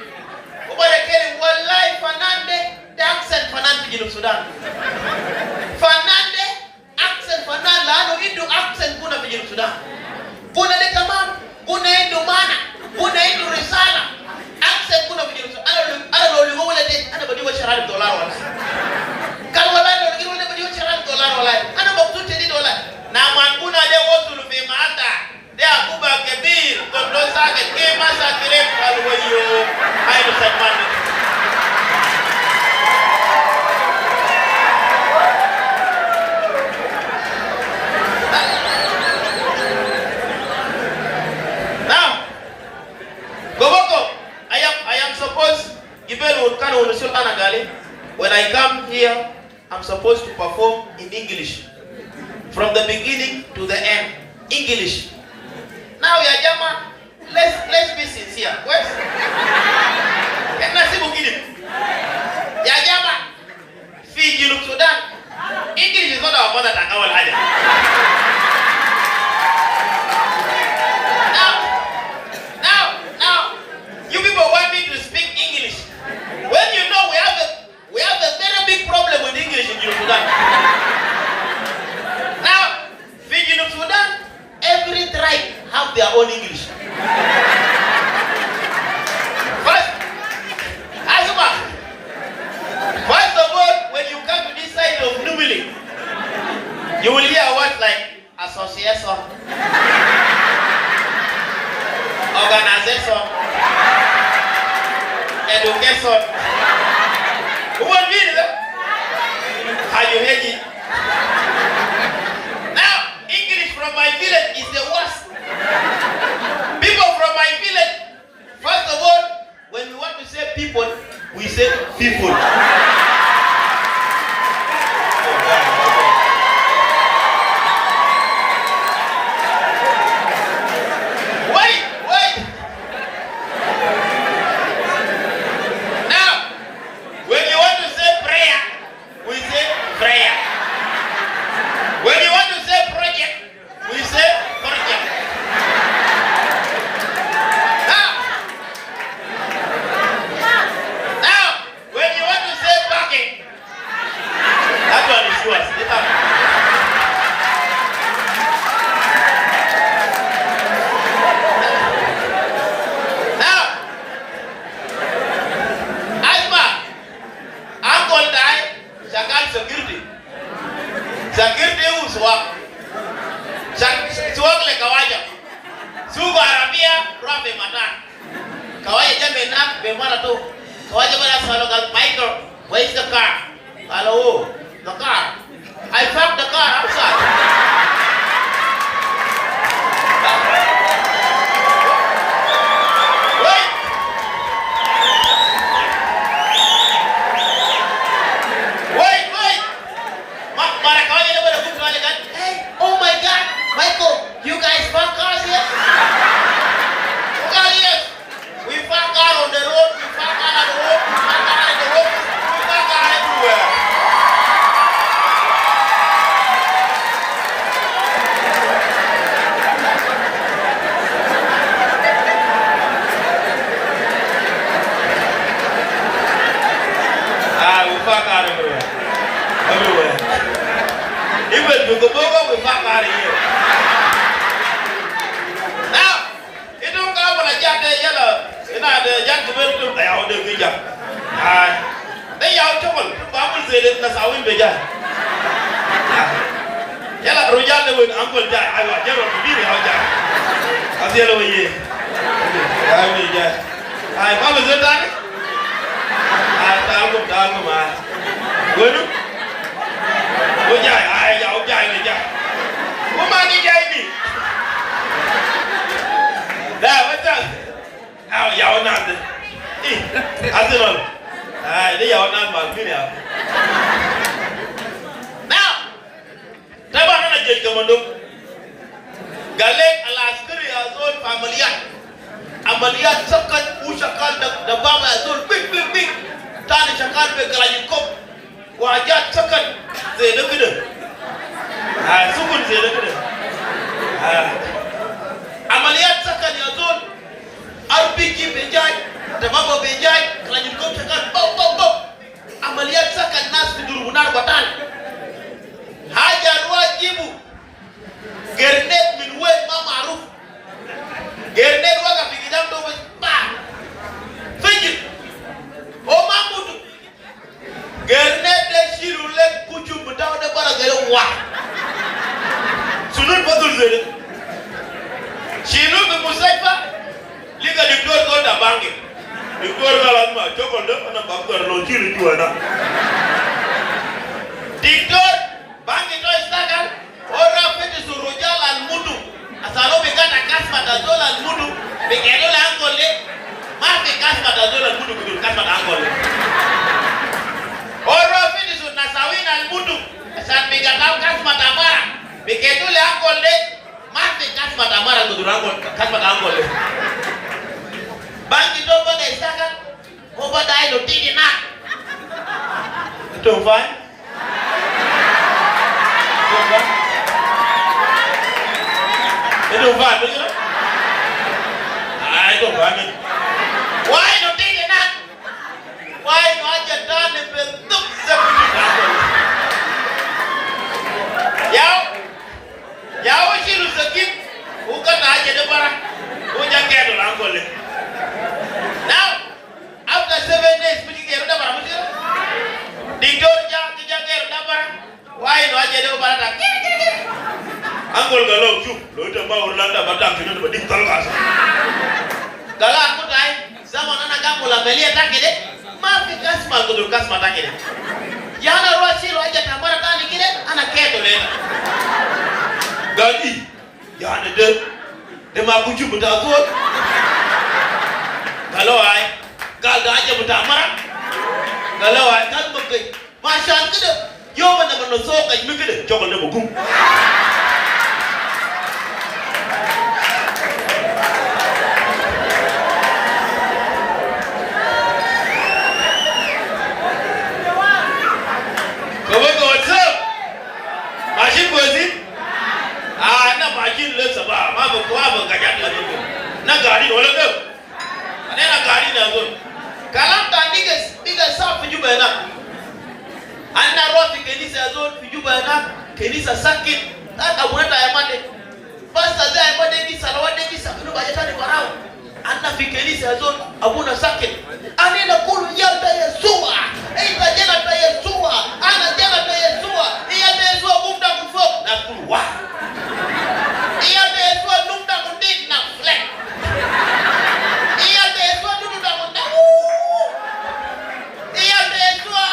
Ubare kele wallahi fanande the accent fanande jino Sudan. Fanande accent fanande lano indo accent kuna vijino Sudan. Kuna de tamam, kuna indo mana, kuna indo risala. Accent kuna vijino Sudan. Ana lo lingo wala de, ana badiwa $100 wala. Kal wala lo lingo wala badiwa $100 wala. Ana bakutute $10. Na man kuna de wosu lufi maata. De akuba kebir, kondo sake kema sakire kalwayo. Ayo sakmani. Now, Goboko, I am supposed when I come here, I'm supposed to perform in English. From the beginning to the end. English. Now ya jama, let's be sincere. Where's ya jama, Fiji You will hear words like association, organization, education. Who will mean that? How you hear it? Now, English from my village is the worst. People from my village, first of all, when we want to say people, we say people. Wait. Now, when you want to say prayer, we say prayer. When you want to say project, we say project. Now, when you want to say parking, that one is worse. Now, Asma, uncle died, Shakal security. Security uswak. Suwak le kawaja. Sugo Arabia, Rafi Matan. Kawaja jambe nak be mara tu. Kawaja bana salo kal Michael, where is the car? Hello, the car. I parked the car outside. Wait. Mara kawaja le bana good wale kan. Hey, oh my God, Michael, you guys park cars here? Yes. We park car on the road, we park car on the road, we park car on the road, we park car everywhere. We park car everywhere. Even Bukobogo, we park car here. Now, it don't come when I jack the yellow. You know, the jack the window, they are the video. They are trouble. Bible said that's how we began. Yellow Royal with Uncle Jack. I was Gerald to be how Jack. I'll see you over here. I Mama said that. I tell man. Good. Good Jack. I out Jack. Woman, he gave me. Now, what's up? How y'all not? I don't know. They are not my video. Now, Tabana Jacomondo Galek Alaskari Azul Familia Amalia Sakat Ushakal, the Baba Azul, big, Tani Shakal Bekalajikop, Wajat Sakat, they look at it. Sukun, they look at it. Amalia Sakat Azul. RPG Benjai, the Baba Benjai, Kalajikop Shakal, Bow. Amalia Sakat Nas Durunar Batan. Hajarwa Jibu Gernet Minwe Mama Roof Gernet Waka Pigidam to was bad. Fidget O Mamudu Gernet de Shirule Kuchu without the Baragel Wa Sunun Badul Shilu Musaifa Liga the door got a banging. The door got a chocolate and a bumper no chili to another. Dictor Bangi to Stagal, Ora Fetis Rojal and Mudu, Asalo began a Casmatazol and Mudu, Begano Angole, Marty Casmatazol and Mudu to Casmat Angole. Ora Fetis Nasawin and Mudu, San Megatau Casmatamara, Begano Angole, Marty Casmatamara to Casmat Angole. Bangi to Bada Stagal, Obadiah to Tina. Don't find? They don't find it, you know? I don't find it. Why don't they get that? Why not get done if it looks so good? Yao, she was a kid who got a Jedabara, who just get to Angole. Now, after 7 days, we get a Dabara. The door jam, the Jagger Dabara. Why not Jedabara? Angol galok chu, lo ita ma Orlando batang kini tu badik talgas. Gala aku tai, zaman anak kamu lah melia tak kide, maaf kasmal kudu kasmal tak kide. Jangan ruasi lo aja tambah tak kide, anak keto le. Gadi, jangan de ma kuncu betul tu. Kalau ay, gal aja betul marah. Kalau ay, gal mungkin, macam kide, yo mana sok ay mungkin, cokol de bukum. Machin bozi? Na machin le sabah, ma ba kwa ba gajat la dulu. Na gari wala ke? Na gari na go. Kalam ta diga sa fiju bana. Anna rofi kenisa zo fiju bana, kenisa sakit. Ta abuna ta yamade. Pastor za yamade ni salawade ni sakino bajata ni barao. Anna fi kenisa zo abuna sakit. Anena kulu yalta Yesua. Ita jana ta Yesua. Ana jana ta Yesua. Iya ta Yesua kumda kufok na kulwa. Iya ta Yesua numda kundit na flek. Iya ta Yesua numda kundamu. Iya ta Yesua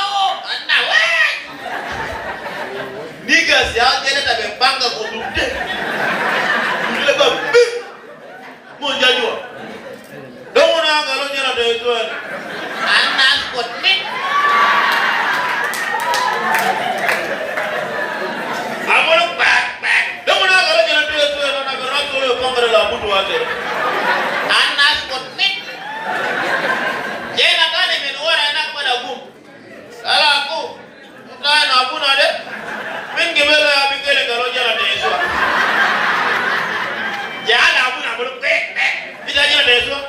na we. Niggas ya jana ta bembanga kundude. Kundile ba bim. Monjajua. Don't want to go to the door. I'm not good. I want to back. Don't want to go to the door. I'm not going to come to the water. I'm not good. Jena kani menuara anak pada gum. Kalau aku, bukan aku nade. Mingi bela ya bikele kalau jalan Yesus. Jangan aku nak berpek. Bila jalan Yesus,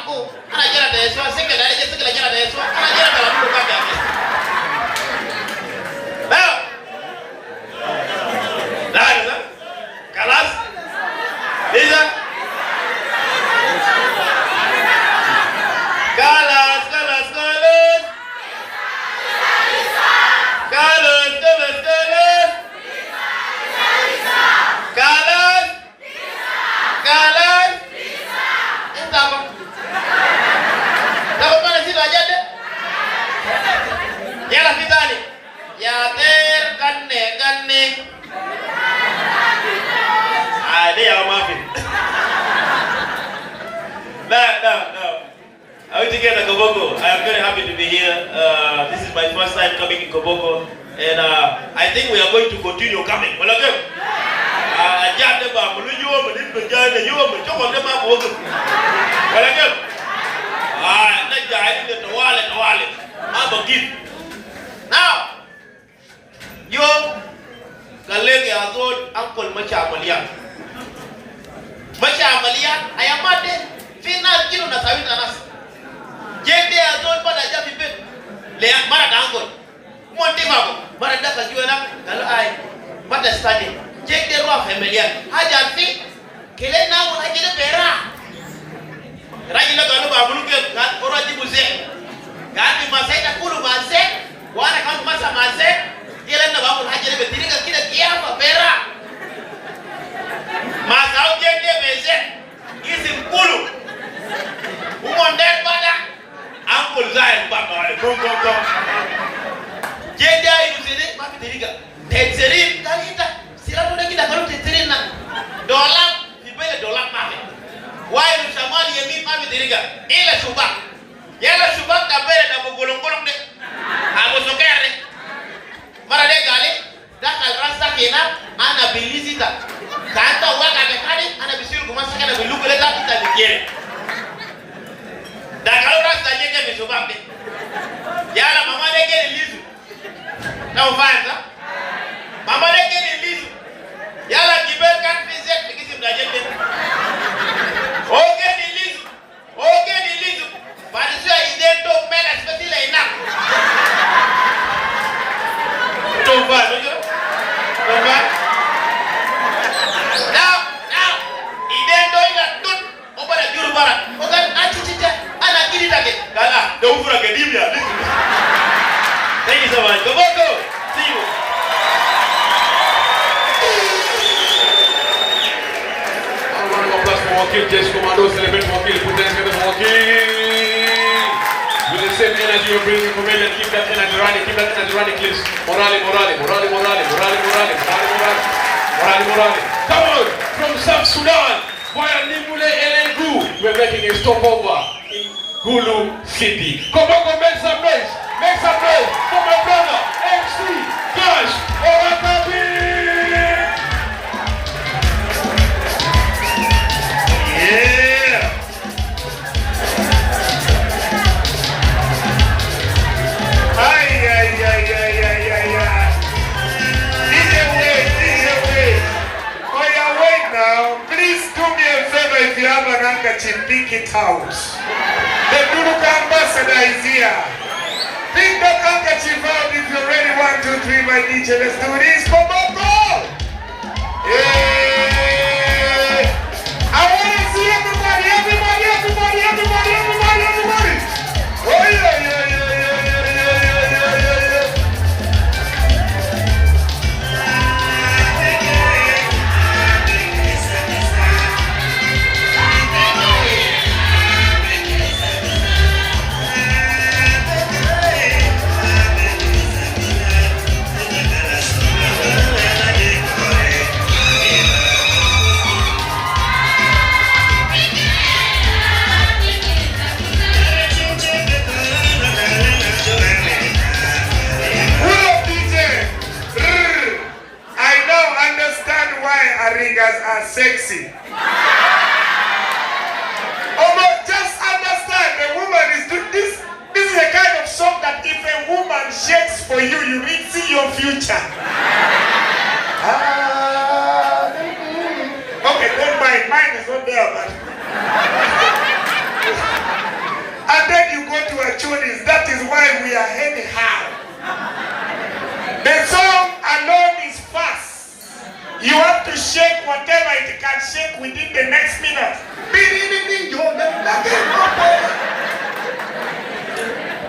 aku. Ana jalan Yesus, sekali aja sekali jalan Yesus. Ana jalan dalam luka kaki. Baik. Dah, kelas. Bisa. Kelas. Kelas. Entah apa. Tahu mana situ aja deh. Jalan kita ni. Ya kane. Ada yang maafin. No. I want to get to Koboko. I am very happy to be here. This is my first time coming in Koboko, and I think we are going to continue coming. Welcome. Ajade ba muluyo mudin bejane yo mu choko de ma bogo. Welcome. Na jai ni tawale. Ma bagit. Now, yo kalenge azod angkol macha amalia ayamade final kilo na sawita nas. Jende azod pada jabi be. Le mara dangol. Monte mako. Mara daka juana kalo ai. Pada study. Jende roa familia. Haja fi kele na mo hajile pera. Rajila kalo babulu ke oraji buze. Gani masaita kulu maze. Wana kama masa maze. Kele na babulu hajile betirika kila kiafa pera. Masao jende beze. Isi mkulu. Umonde pada. Angkul Zain bapa wale kom. Jende ayu sini mapi tirika. Tetserin kali ita. Sila tu kita kalau tetserin na. Dolar dibeli dolar mapi. Wai nusamali yemi mapi tirika. Ila subak. Yala subak kabere na mugulung-gulung de. Aku sokere. Mara de gali. Dakal rasa kena ana bilisita. Kanta waka kekani ana bisiru kumasa kana biluku le kita dikere. Dan kalau rasa jenge misubak de. Yala mama de kene lizu. Na ufanza. Mama de kene lizu. Yala kibel kan fizet bikisim da jenge. Oke ni lizu. Parisua idento mela spesile ina. Tomba, no? Tomba. Now, idento ina tut obara juru bara. Okan achichicha ana kiri take. Kala, do ufura ke dimya. Thank you so much. Koboko. See you. Mwakili, Jeshi Commando, celebrate Mwakili, put hands together for Mwakili. With the same energy you're bringing from India, keep that energy running, please. Morale. Come on, from South Sudan, via Nimule Elengu, we're making a stopover in Gulu City. Koboko, make some noise for my brother, MC Cash Orakabi. Yeah. Ay. DJ, wait now. Please do me a favor if you have an handkerchief, pick it out. The Duruka ambassador is here. Pick that handkerchief out if you're ready. 1, 2, 3, my DJ. Let's do this. Come on, go! Yeah! I want to see everybody. Oh, yeah. Arigas are sexy. Just understand, the woman is doing this. This is a kind of song that if a woman shakes for you, you will see your future. Okay, don't mind. Mine is not there, man. And then you go to a Chulis. That is why we are anyhow. The song alone is fast. You have to shake whatever it can shake within the next minute.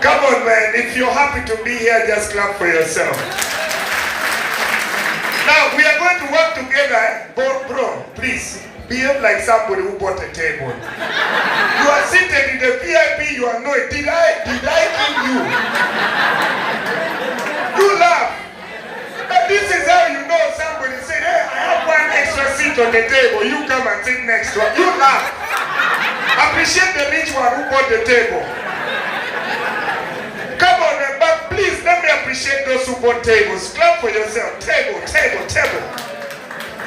Come on, man. If you're happy to be here, just clap for yourself. Now, we are going to work together. Bro, please, behave like somebody who bought a table. You are seated in the VIP, you are annoyed. Did I kill you? You laugh. But this is how you know somebody said, hey, I have one extra seat on the table. You come and sit next to it. You laugh. Appreciate the rich one who bought the table. Come on, man, but please let me appreciate those who bought tables. Clap for yourself. Table.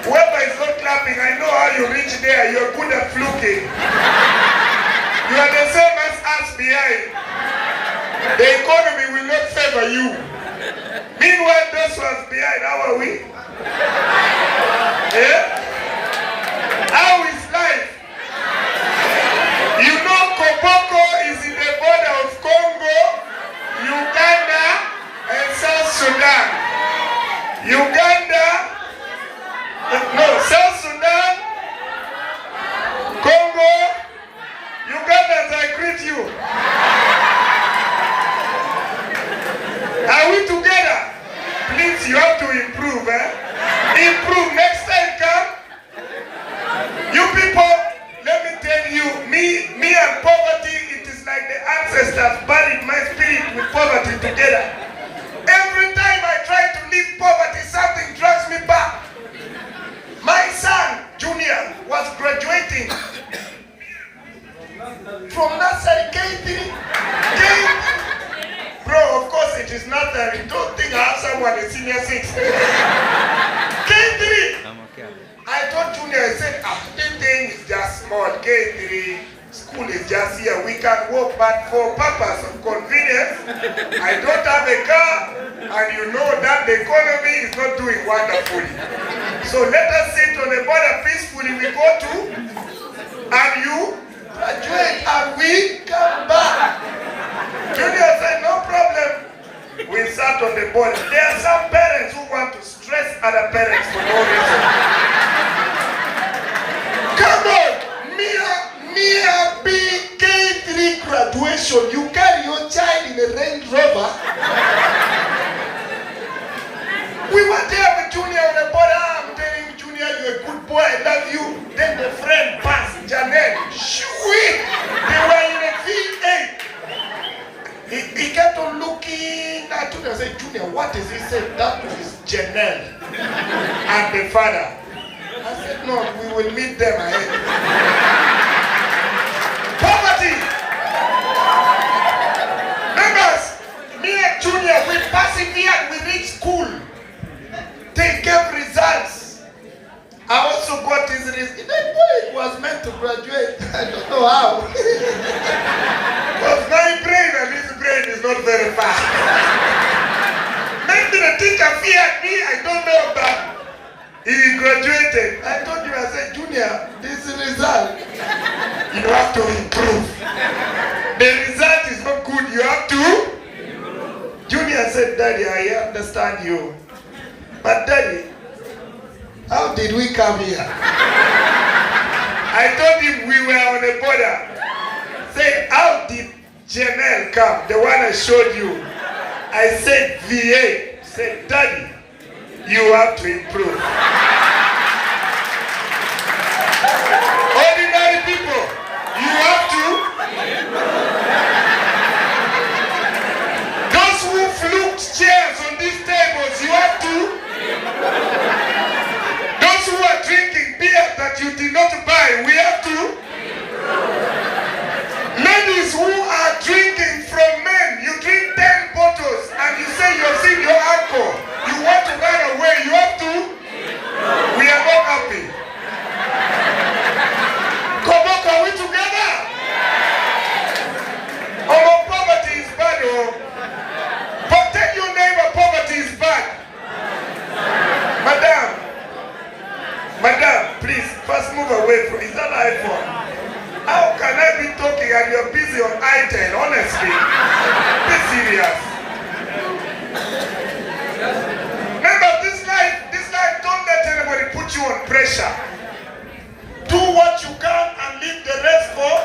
Whoever is not clapping, I know how you reach there. You're good at fluking. You are the same as us behind. The economy will not favor you. Meanwhile, those ones behind, how are we? Yeah? How is life? You know Koboko is in the border of Congo, Uganda, and South Sudan. South Sudan, Congo, Ugandans, I greet you. Are we together? Please, you have to improve, Improve. Next time, come. You people, let me tell you, me and poverty, it is like the ancestors buried my spirit with poverty together. Every time I try to leave poverty, something drags me back. My son, Junior, was graduating from nursery K3. Bro, of course it is not that. Don't think I have someone in senior 6. K3. I told Junior, I said, this thing is just small. K3, school is just here. We can walk, but for purpose of convenience, I don't have a car, and you know that the economy is not doing wonderfully. So let us sit on the border peacefully. We go to, and you graduate, and we come back. Junior said, no problem. We sat on the board. There are some parents who want to stress other parents for no reason. Come on! Mia BK3 graduation. You carry your child in a Range Rover. We were there with Junior on the border. I'm telling Junior, you're a good boy. I love you. Then the friend passed. Janet And Junior said, Junior, what is he said? That is Janelle and the father. I said, no, we will meet them ahead. Poverty. Members, me and Junior, we persevered, we reached school. They gave results. I also got his results. That boy was meant to graduate. I don't know how. Because my brain and his brain is not very fast. Maybe the teacher feared me, I don't know, but he graduated. I told him, I said, Junior, this is the result. You have to improve. The result is not good, you have to. Junior said, Daddy, I understand you. But Daddy, how did we come here? I told him we were on the border. Say, how did Janelle come? The one I showed you. I said, VA. Said, Daddy, you have to improve. Ordinary people, you have to. Those who fluked chairs on these tables, you have to. Those who are drinking beer that you did not buy, we have to. Ladies who are drinking from men, you drink 10 bottles and you say you've seen your uncle. You want to run away, you have to. We are not happy. Kobok, are we together? Oh, poverty is bad, oh. Protect your neighbor, poverty is bad. Madam, please, first move away from, is that iPhone? How can I be talking and you're busy on iTunes, honestly? Be serious. Remember, this life, don't let anybody put you on pressure. Do what you can and leave the rest for.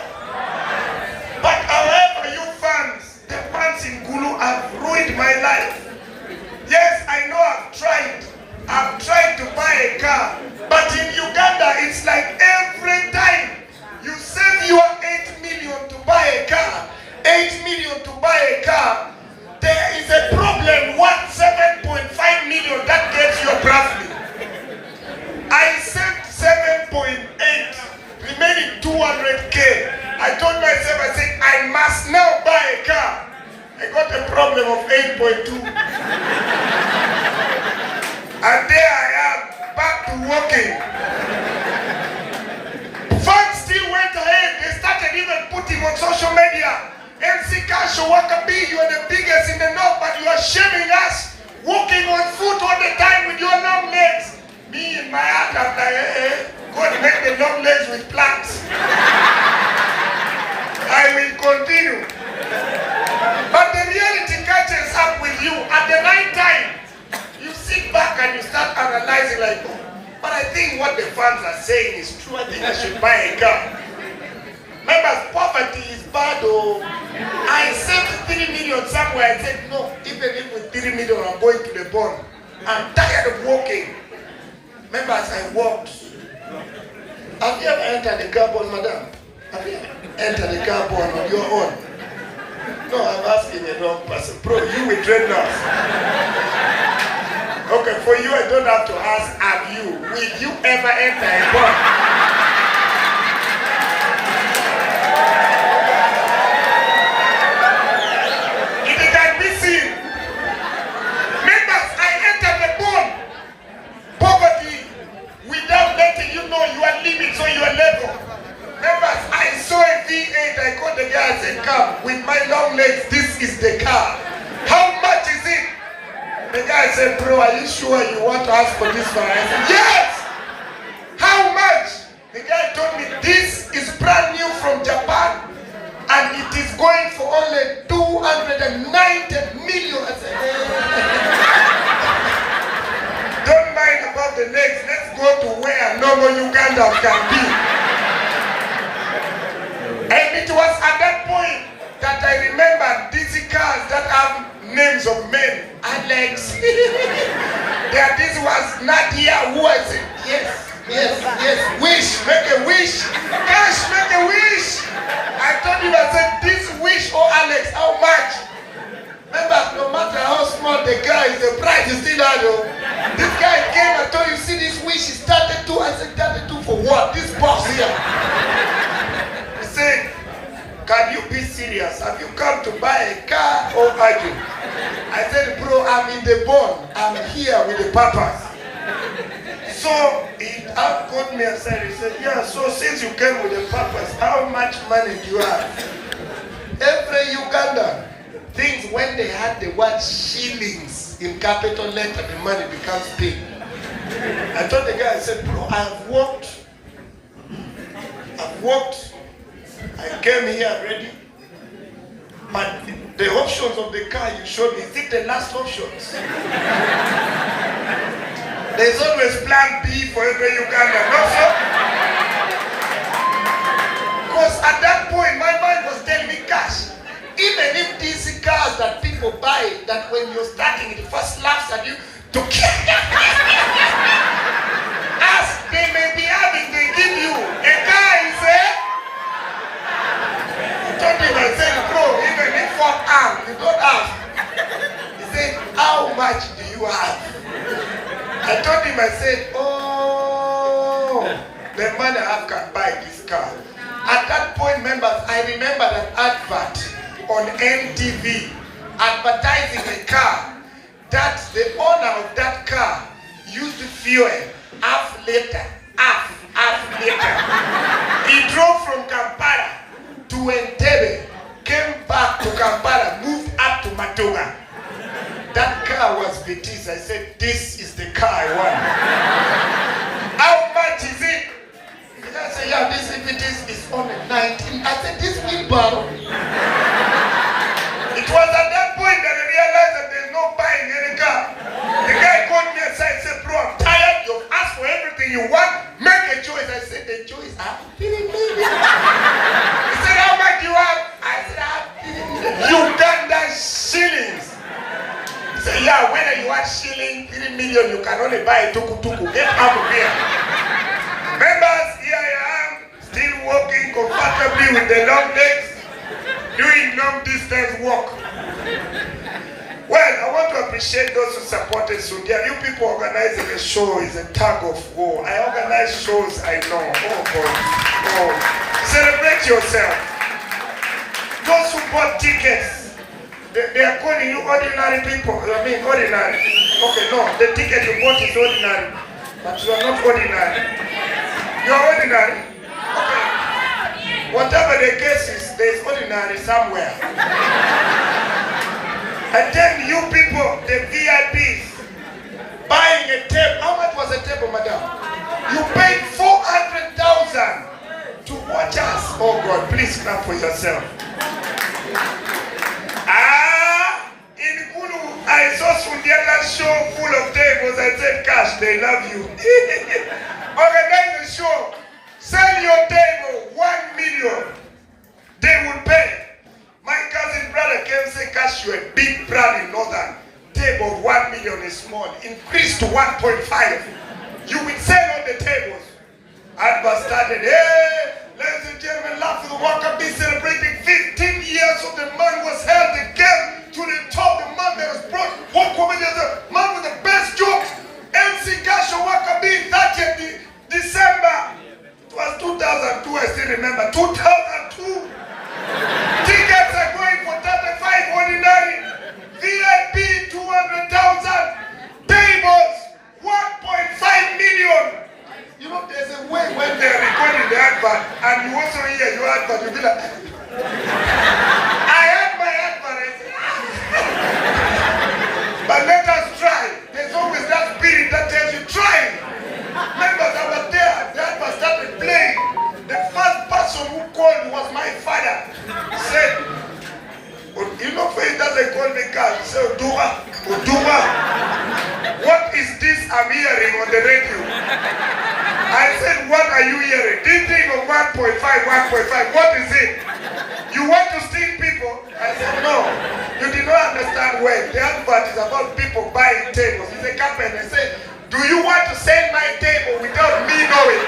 But however you fans, the fans in Gulu have ruined my life. Yes, I know I've tried to buy a car, but in Uganda it's like every time you save your 8 million to buy a car, 8 million to buy a car, there is a problem, 7.5 million that gets your roughly. I saved 7.8, remaining 200K. I told myself, I said, I must now buy a car. I got a problem of 8.2. And there I am, back to working. Fans still went ahead. They started even putting on social media. MC Kasho Wakabi, you are the biggest in the north, but you are shaming us. Walking on foot all the time with your long legs. Me in my heart, I'm like, God make the long legs with plants. I will continue. But the reality catches up with you at the right time. You sit back and you start analyzing like, oh, but I think what the fans are saying is true. I think I should buy a car. Remember, poverty is bad. Oh, I saved 3 million somewhere. I said, no, even if with 3 million, I'm going to the bond. I'm tired of walking. Remember, as I walked, have you ever entered the car bond, madam? Have you ever entered the car bond on your own? No, I'm asking the wrong person. Bro, you with dreadlocks. Okay, for you, I don't have to ask, have you? Will you ever enter a bond? If it can be seen. Members, I entered the bond. Poverty, without letting you know your limits or your level. Members, I saw a V8, I called the guy and said, come, with my long legs, this is the car. How much is it? The guy said, bro, are you sure you want to ask for this one? I said, yes! How much? The guy told me, this is brand new from Japan, and it is going for only 290 million. I said, don't mind about the legs, let's go to where normal Uganda can be. And it was at that point that I remembered these cars that have names of men. Alex. This was Nadia who I said, yes. Wish, make a wish. Cash, make a wish. I told you, I said, this wish, oh Alex, how much? Remember, no matter how small small the guy is the price is still hard though. This guy came and told you, see this wish he started to. I said, started to for what? This box here. He said, can you be serious? Have you come to buy a car or argue? I said, bro, I'm in the bond. I'm here with the purpose. So he called me aside. He said, yeah, so since you came with the purpose, how much money do you have? Every Ugandan thinks when they had the word shillings in capital letter, the money becomes big. I told the guy, I said, bro, I've worked. I came here ready. But the options of the car you showed me, is it the last options? There's always plan B for every Ugandan, not so? Because at that point, my mind was telling me, gosh, even if these cars that people buy, that when you're starting, it first laughs at you to kill as they may be having, they give you a car, he said. I told him, I said, bro, even if for arm, you don't have. He said, how much do you have? I told him, I said, oh, the money I have can buy this car. At that point, members, I remember that advert on MTV advertising a car that the owner of that car used to fuel half liter. He drove from Kampala to Entebbe, came back to Kampala, moved up to Matoga. That car was Vitis. I said, this is the car I want. How much is it? I said, yeah, this Vitis is only 19. I said, this wheelbarrow. It was at that point that I realized that there's no buying any car. The guy called me aside and said, bro, I'm tired. You've asked for everything you want. Make a choice. I said, the choice, I'm feeling maybe. He said, how much do you have? I said, I'm feeling Uganda shillings. He said, yeah, whether you want shilling, 3 million, you can only buy a tuku-tuku. Get out of here. Members, here I am, still walking comfortably with the long legs, doing long distance walk. Well, I want to appreciate those who supported Sundia. You people organizing a show is a tug of war. I organize shows, I know. Oh God. Oh. Celebrate yourself. Those who bought tickets, they are calling you ordinary people. I mean ordinary. Okay, no, the ticket you bought is ordinary. But you are not ordinary. You are ordinary. Okay. Whatever the case is, there is ordinary somewhere. I tell you people, the VIPs, buying a table. How much was a table, madam? You paid 400,000 to watch us. Oh God, please clap for yourself. In Kulu, I saw Sundiala show full of tables. I said, Cash, they love you. Organize a show. Sell your table, 1 million. They will pay. My cousin brother came and said, Cash, you're a big brand in Northern. Table of 1 million is small. Increase to 1.5. You will sell all the tables. Advert started, hey, ladies and gentlemen, laugh for the Waka Be celebrating 15 years of the man was held again to the top. The man that was brought, one comedian, the man with the best jokes. MC Gasho Waka Be, 30th December. It was 2002, I still remember. 2002. Tickets are going for 35 ordinary. VIP 200,000. Tables 1.5 million. You know, there's a way when they're recording the advert and you also hear your advert, you'll be like, I had my advert. I said, but let us try. There's always that spirit that tells you, try. Members, I was there. The advert started playing. The first person who called was my father. He said, you know, he doesn't call me God. He said, Uduma. What is this I'm hearing on the radio? I said, what are you hearing? This thing of 1.5. What is it? You want to steal people? I said, no. You did not understand well. The advert is about people buying tables. He's a company. I said, do you want to sell my table without me knowing?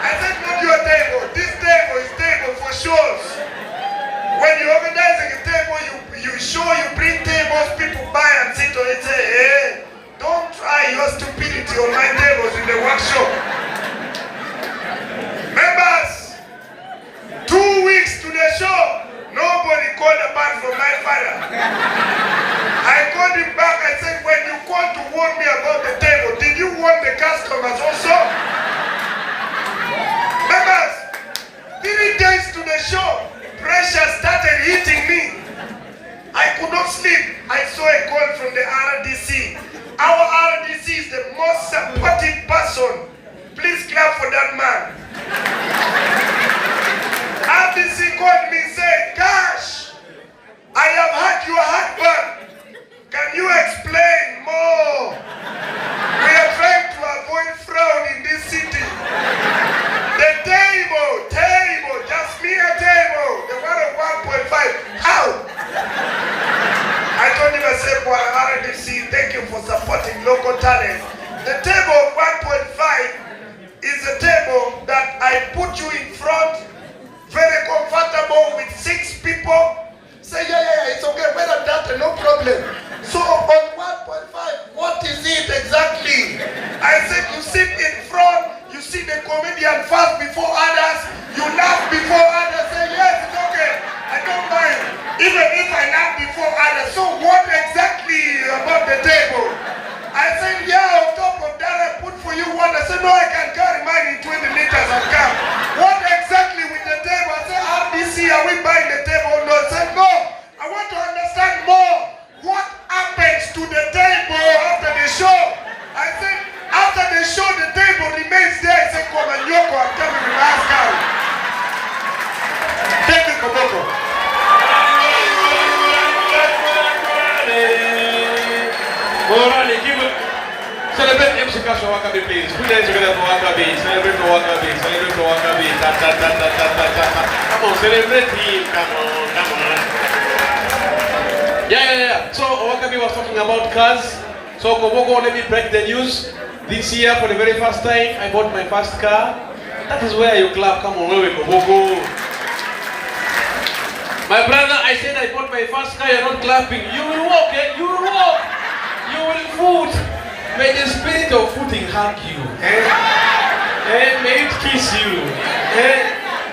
I said, not your table. This table is table for shows. When you're organizing a table, you bring tables, people buy and sit on it, say, hey, don't try your stupidity on my tables in the workshop. Members, 2 weeks to the show, nobody called apart from my father. I called him back, I said, when you called to warn me about the table, did you warn the customers also? Members, 3 days to the show, pressure started hitting me. I could not sleep. I saw a call from the RDC. Our RDC is the most supportive person. Please clap for that man. RDC called me and said, Cash, I have heard your heartburn. Can you explain more? We are trying to avoid fraud in this city. The table, just me a table, the one of 1.5. How? I told him, I said, for RDC, thank you for supporting local talent. The table of 1.5 is a table that I put you in front, very comfortable with 6 people. Say, yeah, it's okay, better that, no problem. So on 1.5, what is it exactly? I said, you sit in front, you see the comedian first before others, you laugh before others, say, yes, it's okay, I don't mind, even if I laugh before others. So what exactly about the table? I said, yeah, on top of that, I put for you one. I said, no, I can carry mine in 20 liters and come. What exactly with the table? I said, RDC, are we buying the table? No, I said, no, I want to understand more. What happens to the table after the show? I said, after the show, the table remains there. I said, come and Yoko, I'm coming with my guy. Thank you, Koboko. Celebrate MC Cash for Wakabi, please. Put them together for Wakabi. Celebrate for Wakabi. Celebrate for Wakabi. Come on, celebrate him. Come on. Yeah. So Wakabi was talking about cars. So Koboko, let me break the news. This year, for the very first time, I bought my first car. That is where you clap. Come on, Koboko. My brother, I said I bought my first car. You're not clapping. You will walk, eh? You will walk. You will foot. May the spirit of footing hug you. May it kiss you.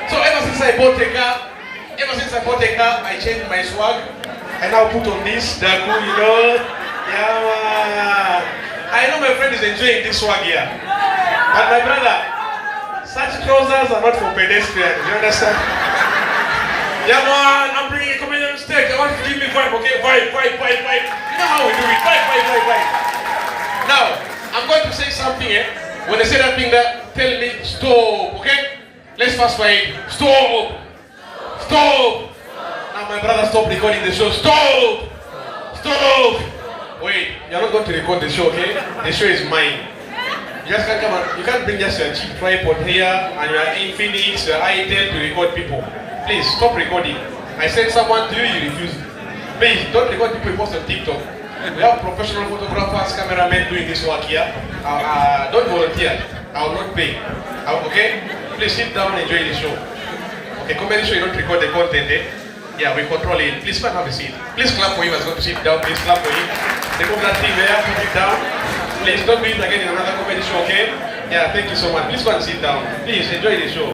So ever since I bought a car, I changed my swag. I now put on this Daku, you know. Yeah, man. I know my friend is enjoying this swag here. But my brother, such trousers are not for pedestrians. You understand? Yeah, man. I'm bringing a comedian on stage. I want you to give me vibe, okay? Vibe. You know how we do it. Vibe. Now, I'm going to say something, When I say that thing there, tell me stop, okay? Let's fast forward. Stop. Now my brother, stop recording the show. Stop. Wait, you're not going to record the show, okay? The show is mine. You just can't come on. You can't bring just your cheap tripod here and your Infinix, your itel to record people. Please, stop recording. I sent someone to you, you refuse. Please, don't record people you post on TikTok. We have professional photographers, cameramen doing this work here. Don't volunteer. I will not pay. Okay? Please sit down and enjoy the show. Okay, comedy show, you don't record the content, Yeah, we control it. Please come have a seat. Please clap for him as going to sit down. Please clap for him. Take off that thing there, put it down. Please don't do it again in another comedy show, okay? Yeah, thank you so much. Please go and sit down. Please enjoy the show.